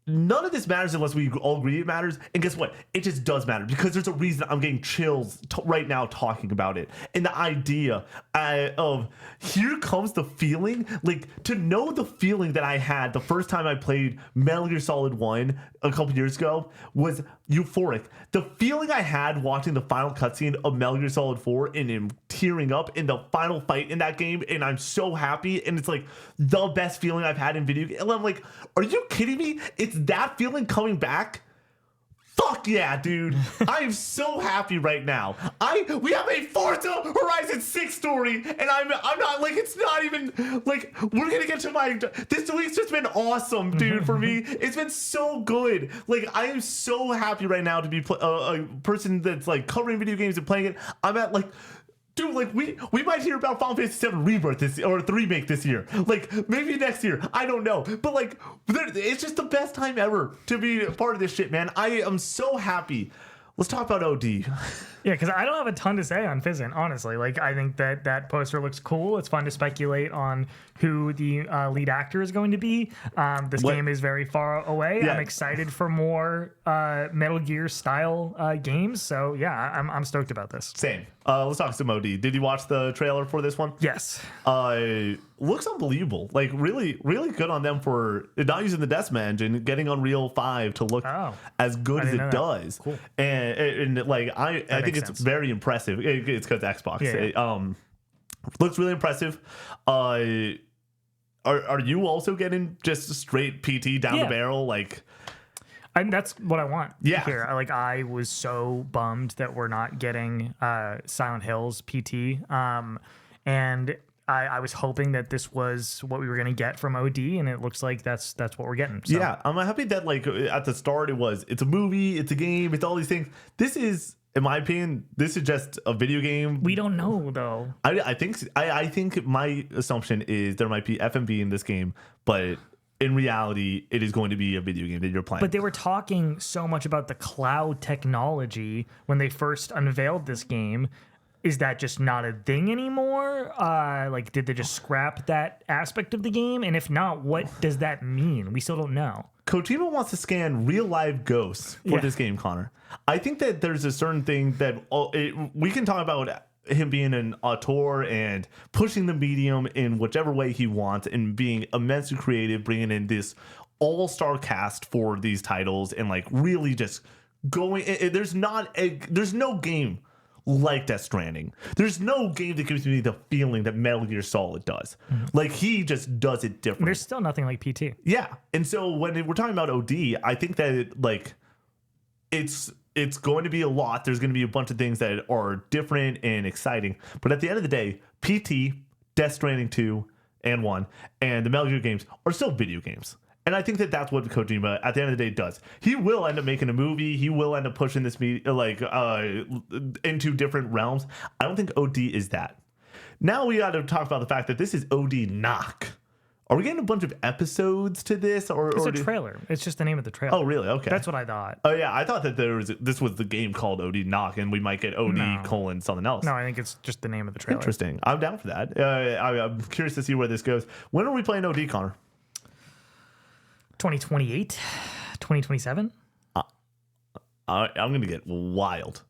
none of this matters unless we all agree it matters. And guess what? It just does matter, because there's a reason I'm getting chills right now talking about it. And the idea of here comes the feeling, like, to know the feeling that I had the first time I played Metal Gear Solid 1 a couple years ago was euphoric. The feeling I had watching the final cutscene of Metal Gear Solid 4 and him tearing up in the final fight in that game, and I'm so happy, and it's like the best feeling I've had in video games. And I'm like, are you kidding me? It's that feeling coming back? Fuck yeah, dude. I am so happy right now. We have a Forza Horizon 6 story, and I'm not, like, it's not even, like, we're gonna get to this week's just been awesome, dude, for me. It's been so good. Like, I am so happy right now to be a person that's, like, covering video games and playing it. I'm at, like, dude, like, we might hear about Final Fantasy VII Rebirth or the remake this year. Like, maybe next year. I don't know. But, like, it's just the best time ever to be a part of this shit, man. I am so happy. Let's talk about OD. Yeah, because I don't have a ton to say on Physint, honestly. Like, I think that poster looks cool. It's fun to speculate on who the lead actor is going to be. This game is very far away. Yeah. I'm excited for more Metal Gear style games. So yeah, I'm stoked about this. Same. Let's talk some OD. Did you watch the trailer for this one? Yes. Looks unbelievable. Like, really, really good on them for not using the Decima engine, getting Unreal 5 to look as good as it does. Cool. And like, I think it's very impressive. It's because Xbox. Yeah. Looks really impressive. Are you also getting just straight PT down the barrel? Like, that's what I want. Yeah. Here, I was so bummed that we're not getting Silent Hills PT. And I was hoping that this was what we were going to get from OD, and it looks like that's what we're getting. So. Yeah, I'm happy that, like, at the start it's a movie, it's a game, it's all these things. This is, in my opinion, this is just a video game. We don't know, though. I think my assumption is there might be FMV in this game, but in reality, it is going to be a video game that you're playing. But they were talking so much about the cloud technology when they first unveiled this game. Is that just not a thing anymore? Like, did they just scrap that aspect of the game? And if not, what does that mean? We still don't know. Kojima wants to scan real live ghosts for this game, Connor. I think that there's a certain thing that we can talk about him being an auteur and pushing the medium in whichever way he wants and being immensely creative, bringing in this all-star cast for these titles and, like, really just going. There's no game like Death Stranding. There's no game that gives me the feeling that Metal Gear Solid does. Mm-hmm. Like, he just does it different. There's still nothing like PT. Yeah. And so when we're talking about OD, I think that, like, it's going to be a lot. There's going to be a bunch of things that are different and exciting. But at the end of the day, PT, Death Stranding 2 and 1, and the Metal Gear games are still video games. And I think that that's what Kojima, at the end of the day, does. He will end up making a movie. He will end up pushing this into different realms. I don't think OD is that. Now we got to talk about the fact that this is OD Knock. Are we getting a bunch of episodes to this? It's a trailer. It's just the name of the trailer. Oh, really? Okay. That's what I thought. Oh, yeah. I thought that this was the game called OD Knock, and we might get OD colon something else. No, I think it's just the name of the trailer. Interesting. I'm down for that. I'm curious to see where this goes. When are we playing OD, Connor? 2028? 2027? I'm going to get wild.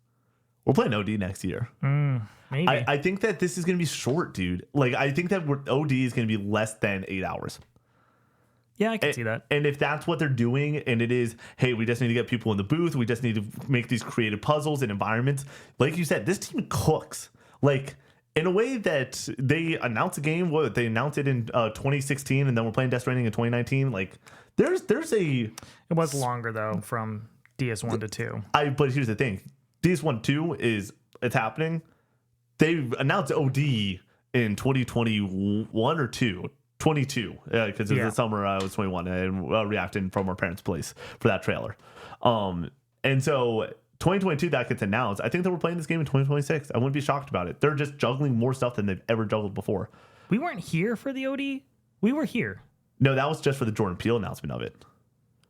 We're playing OD next year. Maybe. I think that this is going to be short, dude. Like, I think that OD is going to be less than 8 hours. Yeah, I can see that. And if that's what they're doing, and it is, hey, we just need to get people in the booth, we just need to make these creative puzzles and environments. Like you said, this team cooks. Like, in a way that they announced a game, they announced it in 2016, and then we're playing Death Stranding in 2019. Like, there's a... It was longer, though, from DS1 to 2. But here's the thing. DS1 2 it's happening. They announced OD in 2021 or 22, because it was the summer I was 21 and reacting from our parents' place for that trailer. And so 2022 that gets announced. I think that we're playing this game in 2026. I wouldn't be shocked about it. They're just juggling more stuff than they've ever juggled before. We weren't here for the OD. We were here. No, that was just for the Jordan Peele announcement of it.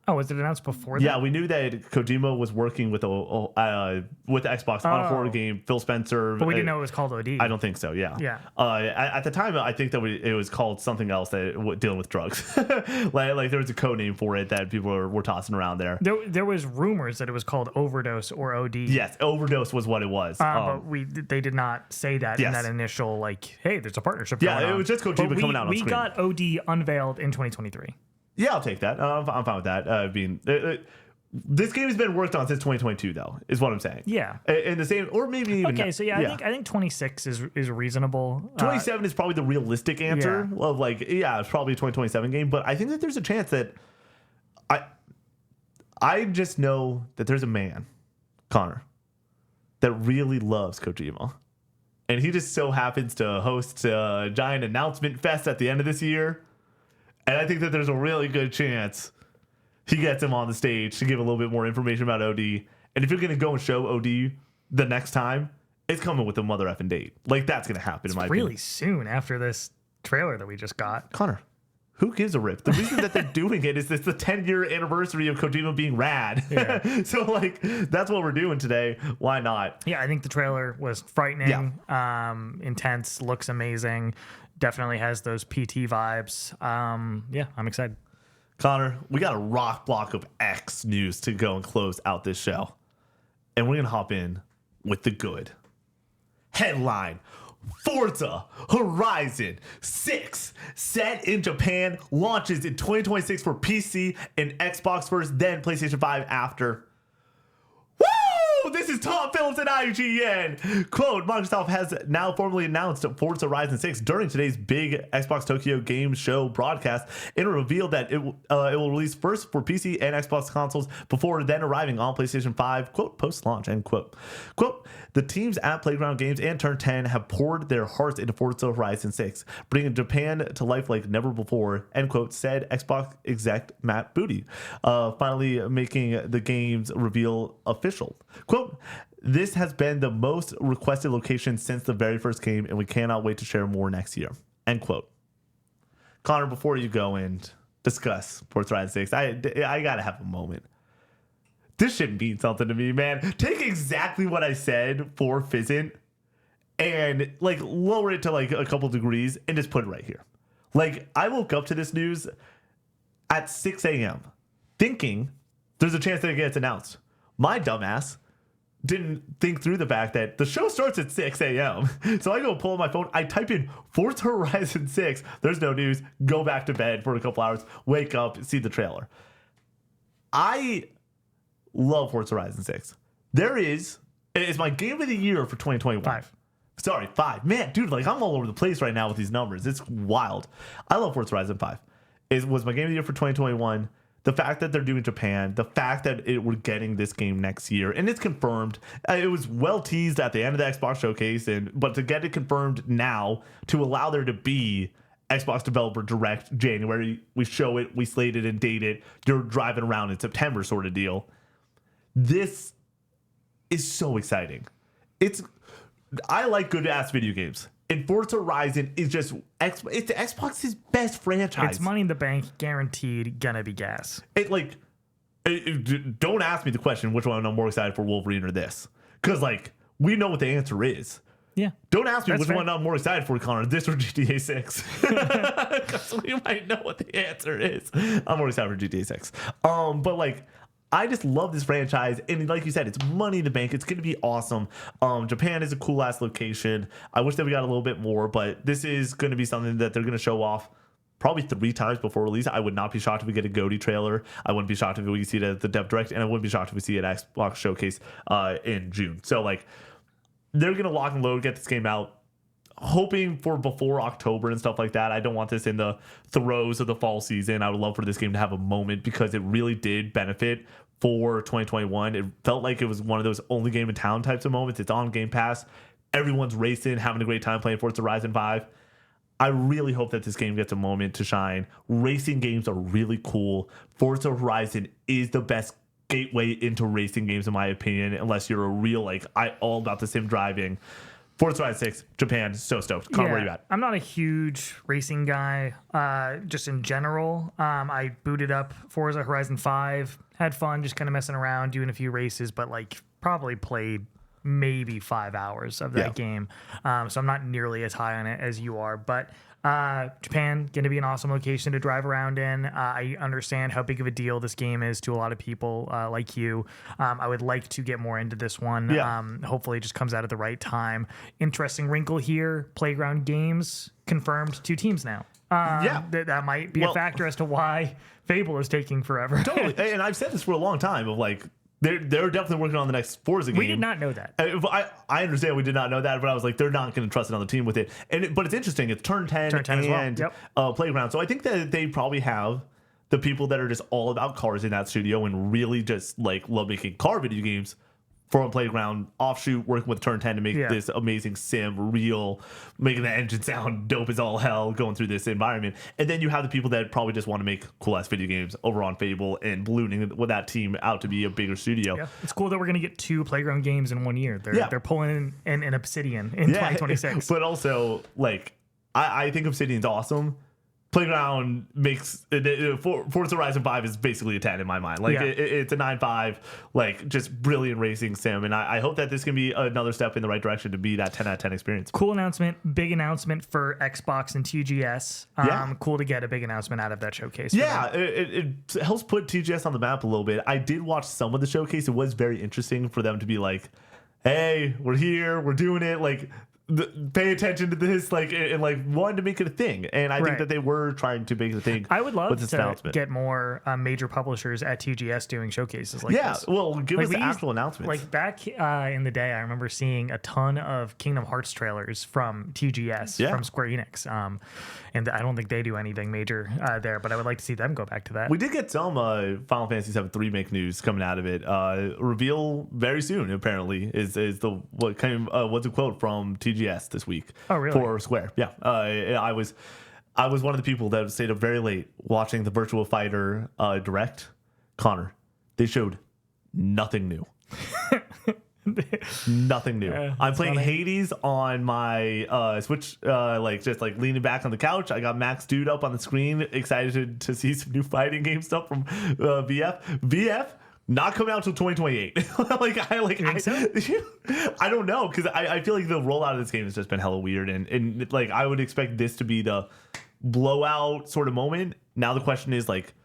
Oh, was it announced before that? Yeah, we knew that Kojima was working with Xbox on a horror game. Phil Spencer. But we didn't know it was called OD. I don't think so, yeah. Yeah. At the time, I think that it was called something else, dealing with drugs. like there was a code name for it that people were tossing around there. There was rumors that it was called Overdose or OD. Yes, Overdose was what it was. But they did not say that in that initial, hey, there's a partnership going on. Yeah, it was just Kojima coming out on screen. We got OD unveiled in 2023. Yeah, I'll take that. I'm fine with that. This game has been worked on since 2022, though, is what I'm saying. Yeah. And the same, or maybe even. Okay, so I think 26 is reasonable. 27 is probably the realistic answer of it's probably a 2027 game. But I think that there's a chance that I just know that there's a man, Connor, that really loves Kojima. And he just so happens to host a giant announcement fest at the end of this year. And I think that there's a really good chance he gets him on the stage to give a little bit more information about OD. And if you're going to go and show OD the next time, it's coming with a mother effing date. Like, that's going to happen, in my opinion. Really soon after this trailer that we just got. Connor, who gives a rip? The reason that they're doing it is it's the 10-year anniversary of Kojima being rad. Yeah. So, that's what we're doing today. Why not? Yeah, I think the trailer was frightening, intense, looks amazing. Definitely has those PT vibes. I'm excited. Connor, we got a rock block of X news to go and close out this show. And we're going to hop in with the good. Headline: Forza Horizon 6 set in Japan, launches in 2026 for PC and Xbox first, then PlayStation 5 after. This is Tom Phillips at IGN. Quote, Microsoft has now formally announced Forza Horizon 6 during today's big Xbox Tokyo Game Show broadcast, and revealed that it will release first for PC and Xbox consoles before then arriving on PlayStation 5, quote, post-launch, end quote. Quote, the teams at Playground Games and Turn 10 have poured their hearts into Forza Horizon 6, bringing Japan to life like never before, end quote, said Xbox exec Matt Booty, finally making the game's reveal official. Quote, this has been the most requested location since the very first game, and we cannot wait to share more next year. End quote. Connor, before you go and discuss Forza Horizon 6, I gotta have a moment. This should mean something to me, man. Take exactly what I said for Physint and lower it to a couple degrees and just put it right here. I woke up to this news at 6 a.m. thinking there's a chance that it gets announced. My dumbass didn't think through the fact that the show starts at 6 a.m. So I go pull up my phone. I type in Forza Horizon 6. There's no news. Go back to bed for a couple hours. Wake up. See the trailer. I love Forza Horizon 6. It's my game of the year for 2021. 5. Sorry, 5. Man, dude, I'm all over the place right now with these numbers. It's wild. I love Forza Horizon 5. It was my game of the year for 2021. The fact that they're doing Japan, the fact that we're getting this game next year, and it's confirmed. It was well teased at the end of the Xbox showcase, but to get it confirmed now, to allow there to be Xbox Developer Direct January. We show it, we slate it and date it. You're driving around in September sort of deal. This is so exciting. I like good ass video games. And Forza Horizon is just it's Xbox's best franchise. It's money in the bank, guaranteed, gonna be gas. Don't ask me the question which one I'm more excited for, Wolverine or this, because like we know what the answer is. Yeah. Don't ask me That's which fair. one I'm more excited for, Connor, this or GTA 6. Because we might know what the answer is. I'm more excited for GTA 6. But like, I just love this franchise. And like you said, it's money in the bank. It's going to be awesome. Japan is a cool ass location. I wish that we got a little bit more, but this is going to be something that they're going to show off probably 3 times before release. I would not be shocked if we get a GOTY trailer. I wouldn't be shocked if we see it at the Dev Direct, and I wouldn't be shocked if we see it at Xbox Showcase in June. So like, they're going to lock and load, get this game out, hoping for before October and stuff like that. I don't want this in the throes of the fall season. I would love for this game to have a moment because it really did benefit for 2021. It felt like it was one of those only game in town types of moments. It's on Game Pass. Everyone's racing, having a great time playing Forza Horizon 5. I really hope that this game gets a moment to shine. Racing games are really cool. Forza Horizon is the best gateway into racing games, in my opinion, unless you're a real, like, all about the sim driving. Forza Horizon 6, Japan, so stoked. Connor, where are you at? I'm not a huge racing guy, just in general. I booted up Forza Horizon 5, had fun just kind of messing around, doing a few races, but like probably played maybe 5 hours of that game. So I'm not nearly as high on it as you are, but Japan, going to be an awesome location to drive around in. I understand how big of a deal this game is to a lot of people like you. I would like to get more into this one. Hopefully it just comes out at the right time. Interesting wrinkle here. Playground Games confirmed 2 teams now. That might be a factor as to why Fable is taking forever. Totally. And I've said this for a long time of like, they're definitely working on the next Forza game. We did not know that. I understand we did not know that, but I was like, they're not going to trust another team with it. But it's interesting. It's Turn 10 and Playground. So I think that they probably have the people that are just all about cars in that studio and really just like love making car video games for a Playground offshoot, working with Turn 10 to make this amazing sim real, making the engine sound dope as all hell going through this environment. And then you have the people that probably just want to make cool ass video games over on Fable and ballooning with that team out to be a bigger studio. Yeah. It's cool that we're going to get 2 Playground games in 1 year. They're pulling in an Obsidian in 2026. But also, like, I think Obsidian's awesome. Playground makes Forza Horizon 5 is basically a 10 in my mind. Like it's a 9.5, like just brilliant racing sim, and I hope that this can be another step in the right direction to be that 10 out of 10 experience. Cool announcement, big announcement for Xbox and TGS. Cool to get a big announcement out of that showcase. It helps put TGS on the map a little bit. I did watch some of the showcase. It was very interesting for them to be like, "Hey, we're here, we're doing it." Like, pay attention to this, like, and like wanted to make it a thing, and I think that they were trying to make it a thing. I would love to get more major publishers at TGS doing showcases like this. Well, give us the actual announcements. Like back in the day, I remember seeing a ton of Kingdom Hearts trailers from TGS from Square Enix, and I don't think they do anything major there, but I would like to see them go back to that. We did get some Final Fantasy VII Remake news coming out of it. Reveal very soon, apparently, is the what's a quote from TGS this week. Oh, really? For Square. Yeah. I was one of the people that stayed up very late watching the Virtua Fighter Direct. Connor, they showed nothing new. Nothing new. I'm playing Hades on my Switch, just leaning back on the couch. I got Max Dude up on the screen, excited to see some new fighting game stuff from VF. Not coming out until 2028. I don't know, because I feel like the rollout of this game has just been hella weird, and like I would expect this to be the blowout sort of moment. Now the question is like,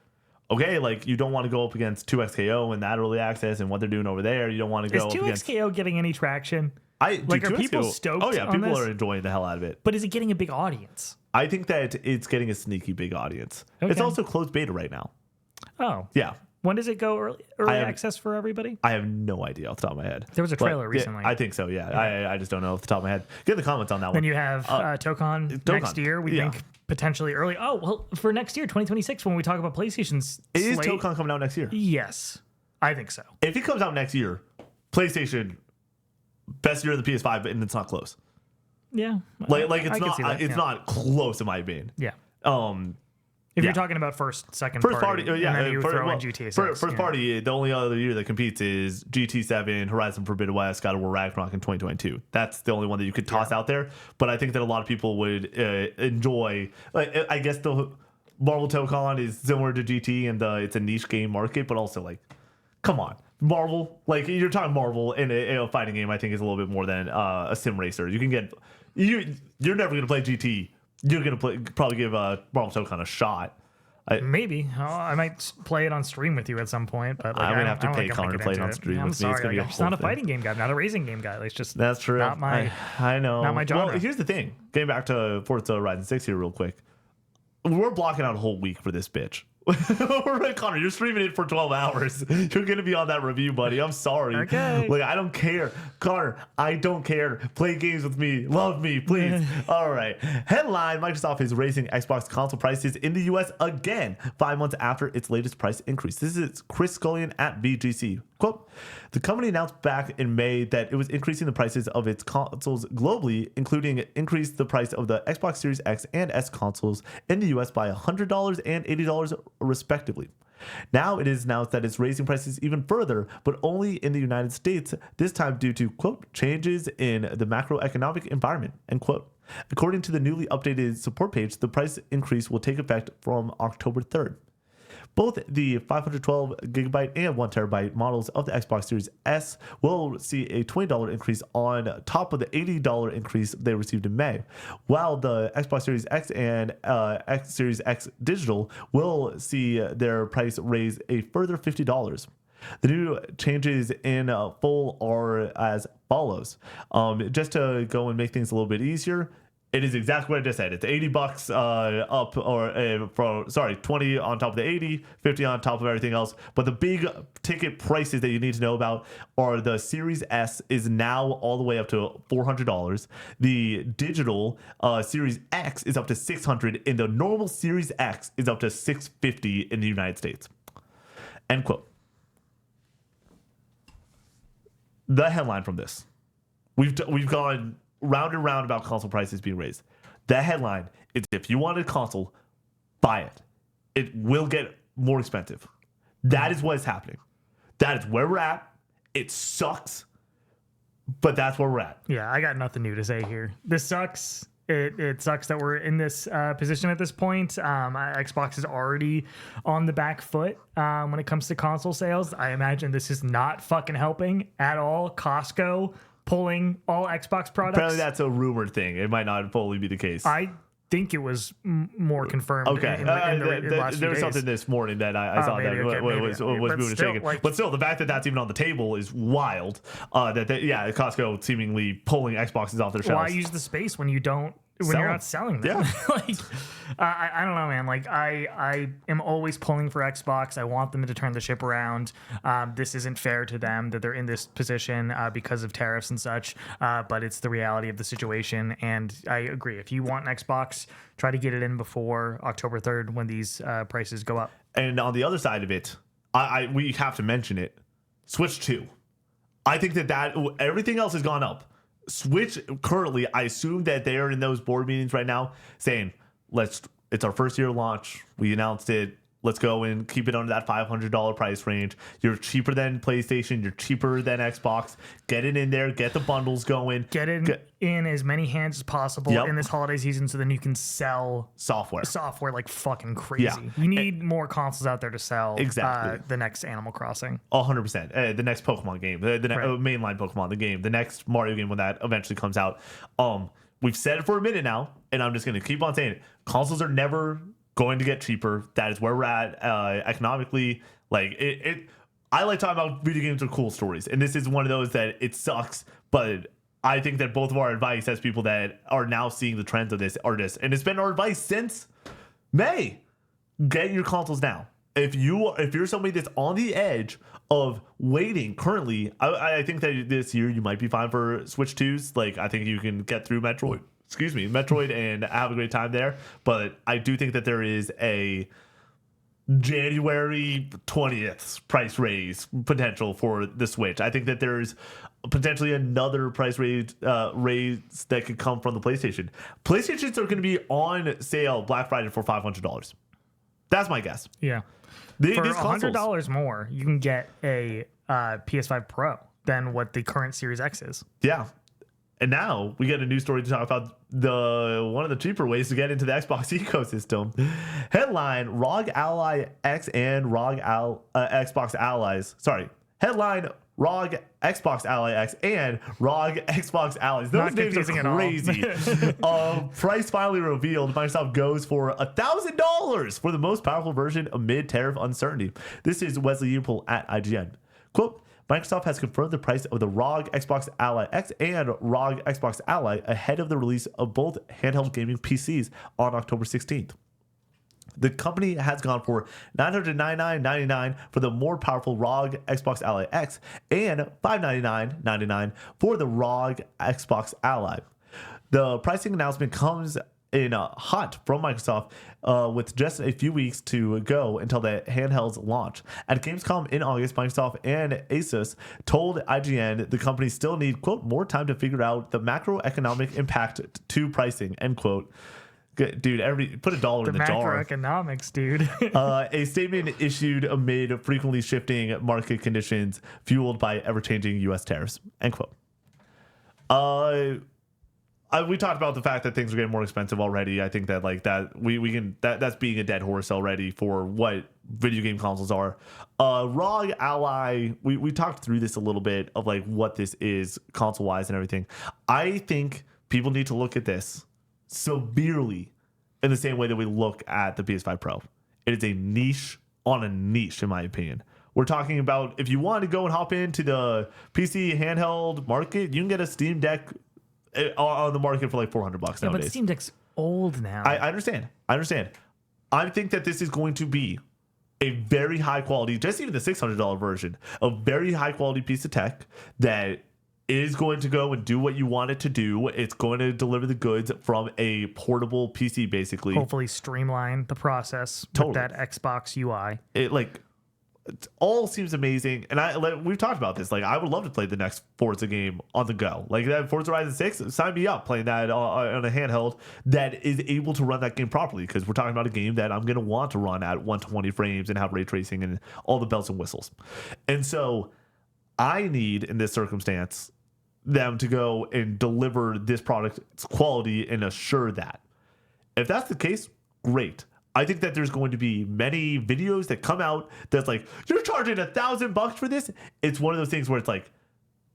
okay, like you don't want to go up against 2XKO and that early access and what they're doing over there. You don't want to go. Is 2XKO getting any traction? Are people stoked? Oh yeah, people are enjoying the hell out of it. But is it getting a big audience? I think that it's getting a sneaky big audience. Okay. It's also closed beta right now. Oh yeah. When does it go early access for everybody? I have no idea off the top of my head. There was a trailer recently. Yeah, I think so, yeah. I just don't know off the top of my head. Get in the comments on that one. Then you have Tokon next year. We think potentially early. Oh, well, for next year, 2026, when we talk about PlayStation's Is Tokon coming out next year? Yes, I think so. If it comes out next year, PlayStation, best year of the PS5, and it's not close. Yeah. Like I can see that, it's yeah. not close in my opinion. Yeah. Um, If yeah. you're talking about second First party, party, yeah. and then you throw in GTA 6. First party, the only other year that competes is GT7, Horizon Forbidden West, God of War Ragnarok in 2022. That's the only one that you could toss out there. But I think that a lot of people would enjoy. Like, I guess the Marvel Tokon is similar to GT, and it's a niche game market, but also like, come on. Marvel, like you're talking Marvel in a fighting game, I think is a little bit more than a sim racer. You can get you're never gonna play GT. You're gonna probably give Marvel Tokon a shot. Maybe I might play it on stream with you at some point, but like, I'm gonna have to I don't pay think I'm Connor gonna to play get it on into stream I'm with me. It's sorry, gonna be like, a I'm just not whole a fighting game guy. I'm not a racing game guy. It's just That's true. Not my. I know. Not my genre. Well, here's the thing. Getting back to Forza Horizon 6 here real quick. We're blocking out a whole week for this bitch. Connor, you're streaming it for 12 hours. You're going to be on that review, buddy. I'm sorry. Okay. Like, I don't care. Connor, I don't care. Play games with me. Love me, please. All right. Headline, Microsoft is raising Xbox console prices in the U.S. again 5 months after its latest price increase. This is Chris Scullion at BGC. Quote, the company announced back in May that it was increasing the prices of its consoles globally, including increased the price of the Xbox Series X and S consoles in the US by $100 and $80 respectively. Now it is announced that it's raising prices even further, but only in the United States, this time due to, quote, changes in the macroeconomic environment, end quote. According to the newly updated support page, the price increase will take effect from October 3rd. Both the 512 gigabyte and 1 terabyte models of the Xbox Series S will see a $20 increase on top of the $80 increase they received in May, while the Xbox Series X and Series X Digital will see their price raise a further $50. The new changes in full are as follows. Just to go and make things a little bit easier, it is exactly what I just said. It's $80 up, or 20 on top of the 80, 50 on top of everything else. But the big ticket prices that you need to know about are the Series S is now all the way up to $400. The digital Series X is up to $600, and the normal Series X is up to $650 in the United States. End quote. The headline from this: we've gone round and round about console prices being raised. The headline is, if you want a console, buy it. It will get more expensive. That is what is happening. That is where we're at. It sucks, but that's where we're at. Yeah, I got nothing new to say here. This sucks. It sucks that we're in this position at this point. Xbox is already on the back foot when it comes to console sales. I imagine this is not fucking helping at all. Costco pulling all Xbox products. Apparently that's a rumored thing. It might not fully be the case. I think it was more confirmed. Okay. In the last there was few something days. this morning that I saw maybe, that was moving and shaking. But still, the fact that that's even on the table is wild. Costco seemingly pulling Xboxes off their shelves. Why use the space when you don't? When you're not selling them? Yeah. Like, I don't know, man. Like, I am always pulling for Xbox. I want them to turn the ship around. This isn't fair to them that they're in this position because of tariffs and such, but it's the reality of the situation. And I agree. If you want an Xbox, try to get it in before October 3rd when these prices go up. And on the other side of it, we have to mention it. Switch 2. I think that everything else has gone up. Switch currently, I assume that they are in those board meetings right now saying, it's our first year launch. We announced it. Let's go and keep it under that $500 price range. You're cheaper than PlayStation. You're cheaper than Xbox. Get it in there. Get the bundles going. Get it in as many hands as possible in this holiday season so then you can sell software like fucking crazy. Yeah. You need more consoles out there to sell the next Animal Crossing. 100%. The next Pokemon game. The mainline Pokemon, the game. The next Mario game when that eventually comes out. We've said it for a minute now, and I'm just going to keep on saying it. Consoles are never going to get cheaper. That is where we're at economically. Like I like talking about video games with cool stories, and this is one of those that it sucks, but I think that both of our advice as people that are now seeing the trends of this are this, and it's been our advice since May. Get your consoles now. If you're somebody that's on the edge of waiting currently, I think that this year you might be fine for Switch 2s. Like, I think you can get through Metroid and have a great time there. But I do think that there is a January 20th price raise potential for the Switch. I think that there's potentially another price raise that could come from the PlayStation. PlayStations are going to be on sale Black Friday for $500. That's my guess. Yeah. For $100 more, you can get a PS5 Pro than what the current Series X is. Yeah. And now we get a new story to talk about one of the cheaper ways to get into the Xbox ecosystem. Headline: ROG Ally X and Xbox Allies. Sorry. Headline: ROG Xbox Ally X and ROG Xbox Allies. Those names are crazy. Price finally revealed. Microsoft goes for $1,000 for the most powerful version amid tariff uncertainty. This is Wesley Upel at IGN. Quote: Microsoft has confirmed the price of the ROG Xbox Ally X and ROG Xbox Ally ahead of the release of both handheld gaming PCs on October 16th. The company has gone for $999.99 for the more powerful ROG Xbox Ally X and $599.99 for the ROG Xbox Ally. The pricing announcement comes in hot from Microsoft with just a few weeks to go until the handhelds launch. At Gamescom in August, Microsoft and Asus told IGN the company still need, quote, more time to figure out the macroeconomic impact to pricing, end quote. Dude, put $1 in the jar. Macroeconomics, dude. A statement issued amid frequently shifting market conditions fueled by ever-changing U.S. tariffs, end quote. We talked about the fact that things are getting more expensive already. I think that that's being a dead horse already for what video game consoles are. ROG Ally, we talked through this a little bit of like what this is console wise and everything. I think people need to look at this severely in the same way that we look at the PS5 Pro. It is a niche on a niche, in my opinion. We're talking about if you want to go and hop into the PC handheld market, you can get a Steam Deck on the market for like $400 nowadays. Yeah, but Steam Deck's old now. I understand. I think that this is going to be a very high quality, just even the $600 version, a very high quality piece of tech that is going to go and do what you want it to do. It's going to deliver the goods from a portable PC, basically. Hopefully streamline the process with that Xbox UI. It all seems amazing, and we've talked about this. Like, I would love to play the next Forza game on the go, like that Forza Horizon 6. Sign me up playing that on a handheld that is able to run that game properly. Because we're talking about a game that I'm going to want to run at 120 frames and have ray tracing and all the bells and whistles. And so, I need in this circumstance them to go and deliver this product's quality and assure that. If that's the case, great. I think that there's going to be many videos that come out that's like, you're charging $1,000 for this. It's one of those things where it's like,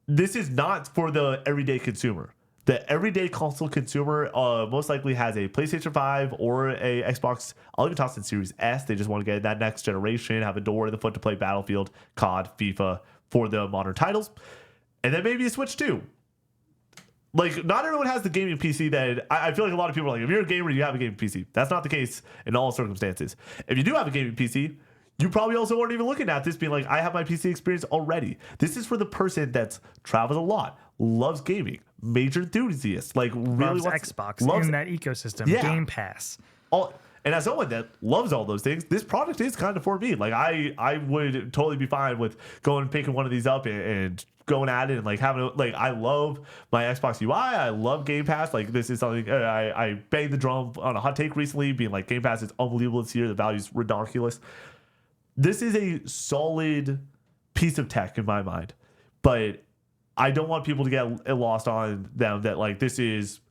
this is not for the everyday consumer. The everyday console consumer most likely has a PlayStation 5 or a Xbox. I'll even toss in Series S. They just want to get that next generation, have a door in the foot to play Battlefield, COD, FIFA for the modern titles. And then maybe a Switch too. Like, not everyone has the gaming PC that I feel like a lot of people are like, if you're a gamer, you have a gaming PC. That's not the case in all circumstances. If you do have a gaming PC, you probably also aren't even looking at this being like, I have my PC experience already. This is for the person that's travels a lot, loves gaming, major enthusiast, like really loves Xbox in that ecosystem, yeah. Game Pass. And as someone that loves all those things, this product is kind of for me. Like, I would totally be fine with going and picking one of these up and going at it and like having I love my Xbox UI. I love Game Pass. Like, this is something I banged the drum on a hot take recently, being like, Game Pass is unbelievable this year. The value's ridiculous. This is a solid piece of tech in my mind, but I don't want people to get lost on them that like this is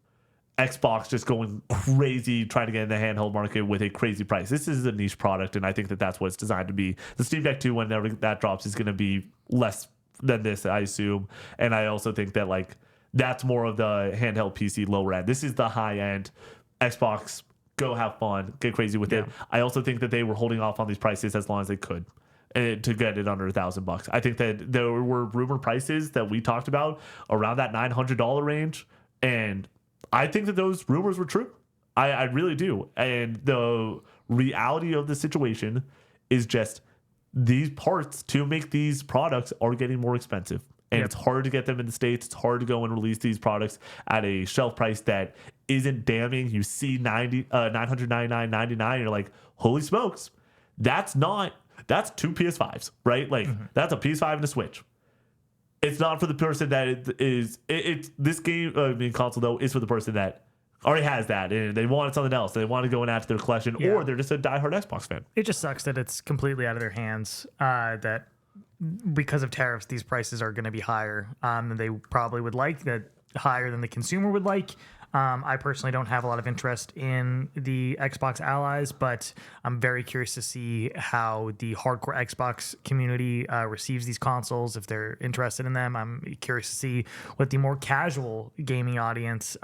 Xbox just going crazy trying to get in the handheld market with a crazy price. This is a niche product, and I think that that's what it's designed to be. The Steam Deck 2, whenever that drops, is going to be less than this, I assume. And I also think that like that's more of the handheld PC lower end. This is the high end Xbox. Go have fun, get crazy with it. I also think that they were holding off on these prices as long as they could to get it under $1,000. I think that there were rumor prices that we talked about around that $900 range, and I think that those rumors were true. I really do. And the reality of the situation is just these parts to make these products are getting more expensive. And it's hard to get them in the States. It's hard to go and release these products at a shelf price that isn't damning. You see $999.99, you're like, holy smokes. That's two PS5s, right? Like that's a PS5 and a Switch. It's not for the person that it's this game, console though, is for the person that already has that and they want something else. They want to go and add to their collection, or they're just a diehard Xbox fan. It just sucks that it's completely out of their hands. That because of tariffs, these prices are going to be higher than they probably would like. That higher than the consumer would like. I personally don't have a lot of interest in the Xbox Allies, but I'm very curious to see how the hardcore Xbox community receives these consoles, if they're interested in them. I'm curious to see what the more casual gaming audience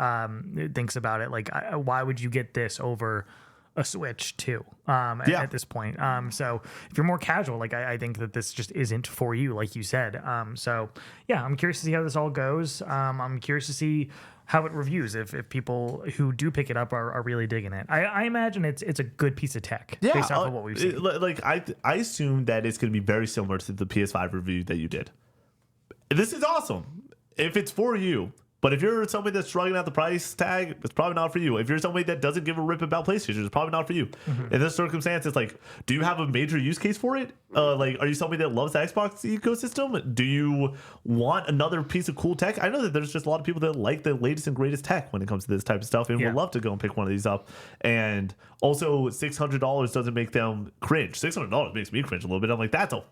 thinks about it. Like, why would you get this over a Switch too at this point? So if you're more casual, like I think that this just isn't for you, like you said. So yeah, I'm curious to see how this all goes. I'm curious to see how it reviews, if people who do pick it up are really digging it. I imagine it's a good piece of tech based off of what we've seen. I assume that it's going to be very similar to the PS5 review that you did. This is awesome if it's for you. But if you're somebody that's struggling at the price tag, it's probably not for you. If you're somebody that doesn't give a rip about PlayStation, it's probably not for you. In this circumstance, it's like, do you have a major use case for it? Like, are you somebody that loves the Xbox ecosystem? Do you want another piece of cool tech? I know that there's just a lot of people that like the latest and greatest tech when it comes to this type of stuff and would love to go and pick one of these up. And also, $600 doesn't make them cringe. $600 makes me cringe a little bit. I'm like, that's a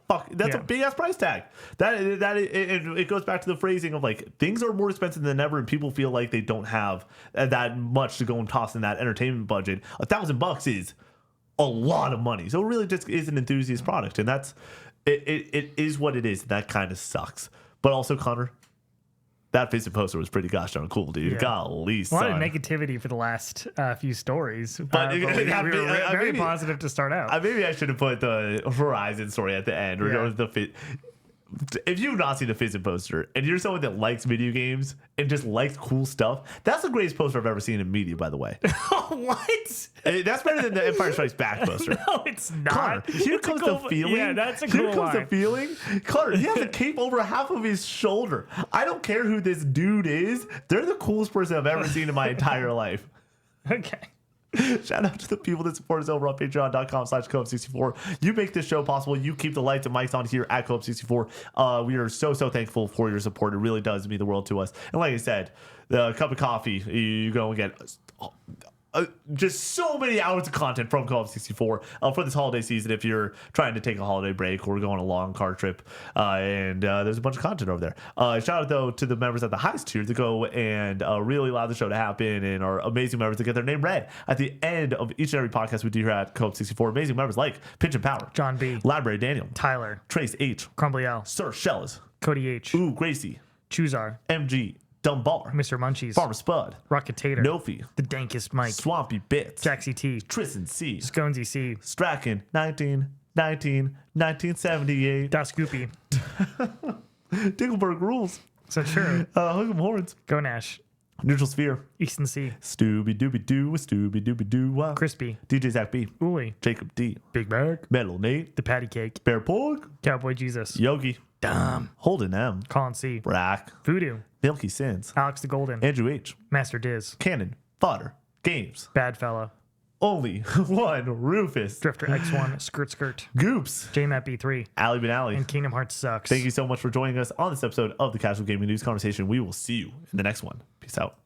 big ass price tag. It goes back to the phrasing of like, things are more expensive than ever, and people feel like they don't have that much to go and toss in that entertainment budget. $1,000 is a lot of money, so it really just is an enthusiast product, and that's it is what it is. That kind of sucks. But also, Connor, that Physint poster was pretty gosh darn cool, dude. Golly, son. A lot of negativity for the last few stories, but we were very positive to start out. Maybe I should have put the Horizon story at the end, or the if you've not seen the Physint poster and you're someone that likes video games and just likes cool stuff, that's the greatest poster I've ever seen in media, by the way. What? That's better than the Empire Strikes Back poster. No, it's not. Connor, here comes the feeling. Yeah, that's a cool Here comes line. the feeling. Connor, he has a cape over half of his shoulder. I don't care who this dude is. They're the coolest person I've ever seen in my entire life. Okay. Shout out to the people that support us over on patreon.com/co64. You make this show possible. You keep the lights and mics on here at Co64. We are so thankful for your support. It really does mean the world to us. And like I said, the cup of coffee, you go and get just so many hours of content from Call of 64 for this holiday season. If you're trying to take a holiday break or going a long car trip, and there's a bunch of content over there. Shout out though to the members at the highest tier to go and really allow the show to happen, and our amazing members to get their name read at the end of each and every podcast we do here at Co-op 64. Amazing members like Pinch and Power, John B, Library Daniel, Tyler, Trace H, Crumbly L, Sir Shellas, Cody H, Ooh Gracie, Chuzar, MG, Dunbar, Mr. Munchies, Farmer Spud, Rocket Tater, Nofi, the Dankest Mike, Swampy Bits, Jaxie T, Tristan C, Sconesy C, Strachan 1978, Das Goopy, Dingleberg Rules, So Sure, Hook 'em Horns, Go Nash, Neutral Sphere, Easton C, Stooby Dooby Doo, Stooby Dooby Doo, Crispy, DJ Zach B, Uli, Jacob D, Big Bag, Metal Nate, The Patty Cake, Bear Pork, Cowboy Jesus, Yogi, Dumb, Holden M, Colin C, Brack, Voodoo, Milky Sins, Alex the Golden, Andrew H, Master Diz, Cannon, Fodder, Games, Bad Fella, Only One, Rufus, Drifter X1, Skirt, Goops, JMAT B3, Ali Ben Ali. and Kingdom Hearts Sucks. Thank you so much for joining us on this episode of the Casual Gaming News Conversation. We will see you in the next one. Peace out.